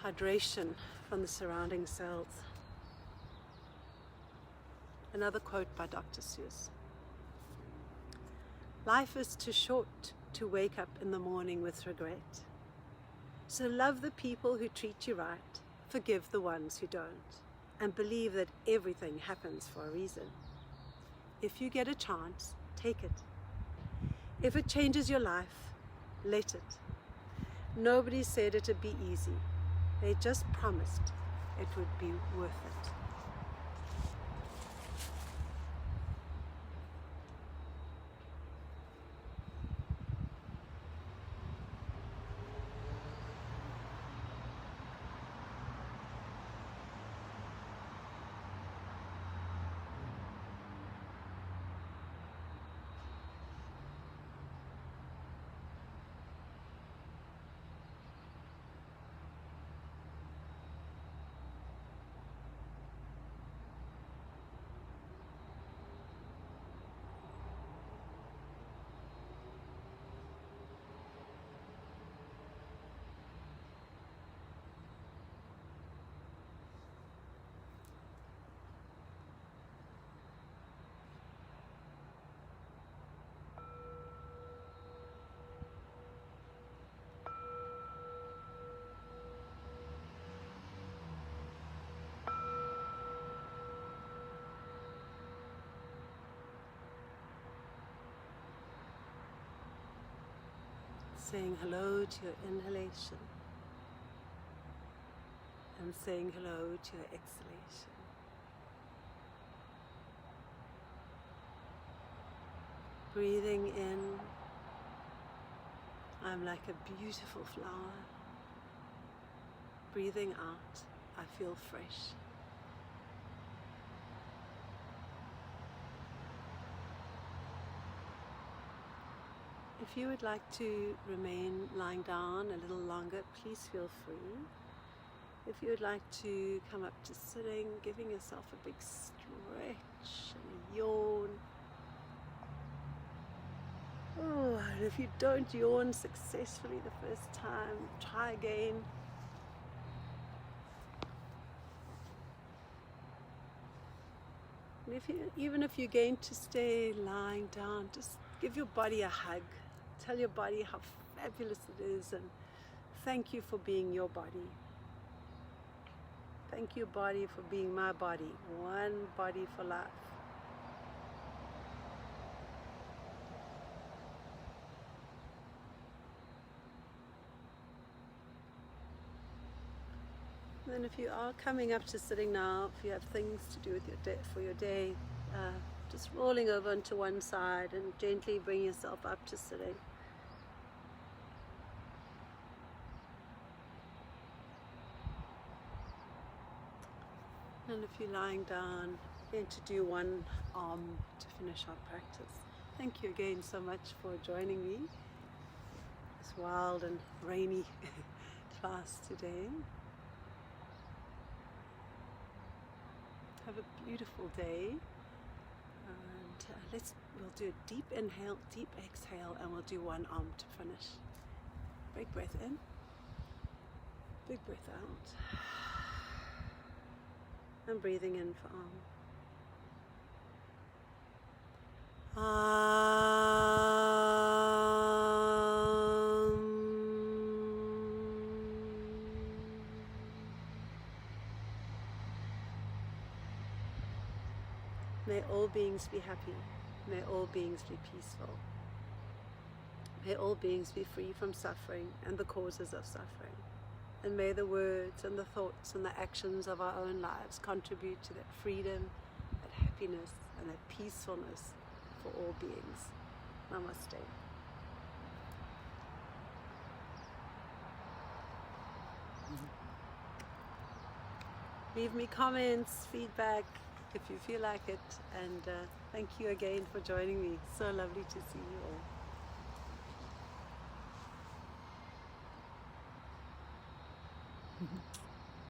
hydration from the surrounding cells. Another quote by Dr. Seuss. Life is too short to wake up in the morning with regret. So love the people who treat you right, forgive the ones who don't, and believe that everything happens for a reason. If you get a chance, take it. If it changes your life, let it. Nobody said it'd be easy. They just promised it would be worth it. Saying hello to your inhalation and saying hello to your exhalation. Breathing in, I'm like a beautiful flower. Breathing out, I feel fresh. If you would like to remain lying down a little longer, please feel free. If you would like to come up to sitting, giving yourself a big stretch and a yawn. Oh, and if you don't yawn successfully the first time, try again. And even if you're going to stay lying down, just give your body a hug. Tell your body how fabulous it is and thank you for being your body. Thank you, body, for being my body. One body for life. And then if you are coming up to sitting now, if you have things to do with your day, just rolling over onto one side and gently bring yourself up to sitting. And if you're lying down, we're going to do one arm to finish our practice. Thank you again so much for joining me this wild and rainy class today. Have a beautiful day, and we'll do a deep inhale, deep exhale, and we'll do one arm to finish. Big breath in, big breath out, and breathing in for arm. May all beings be happy. May all beings be peaceful. May all beings be free from suffering and the causes of suffering. And may the words and the thoughts and the actions of our own lives contribute to that freedom, that happiness, and that peacefulness for all beings. Namaste. Leave me comments, feedback if you feel like it, and thank you again for joining me. So lovely to see you all.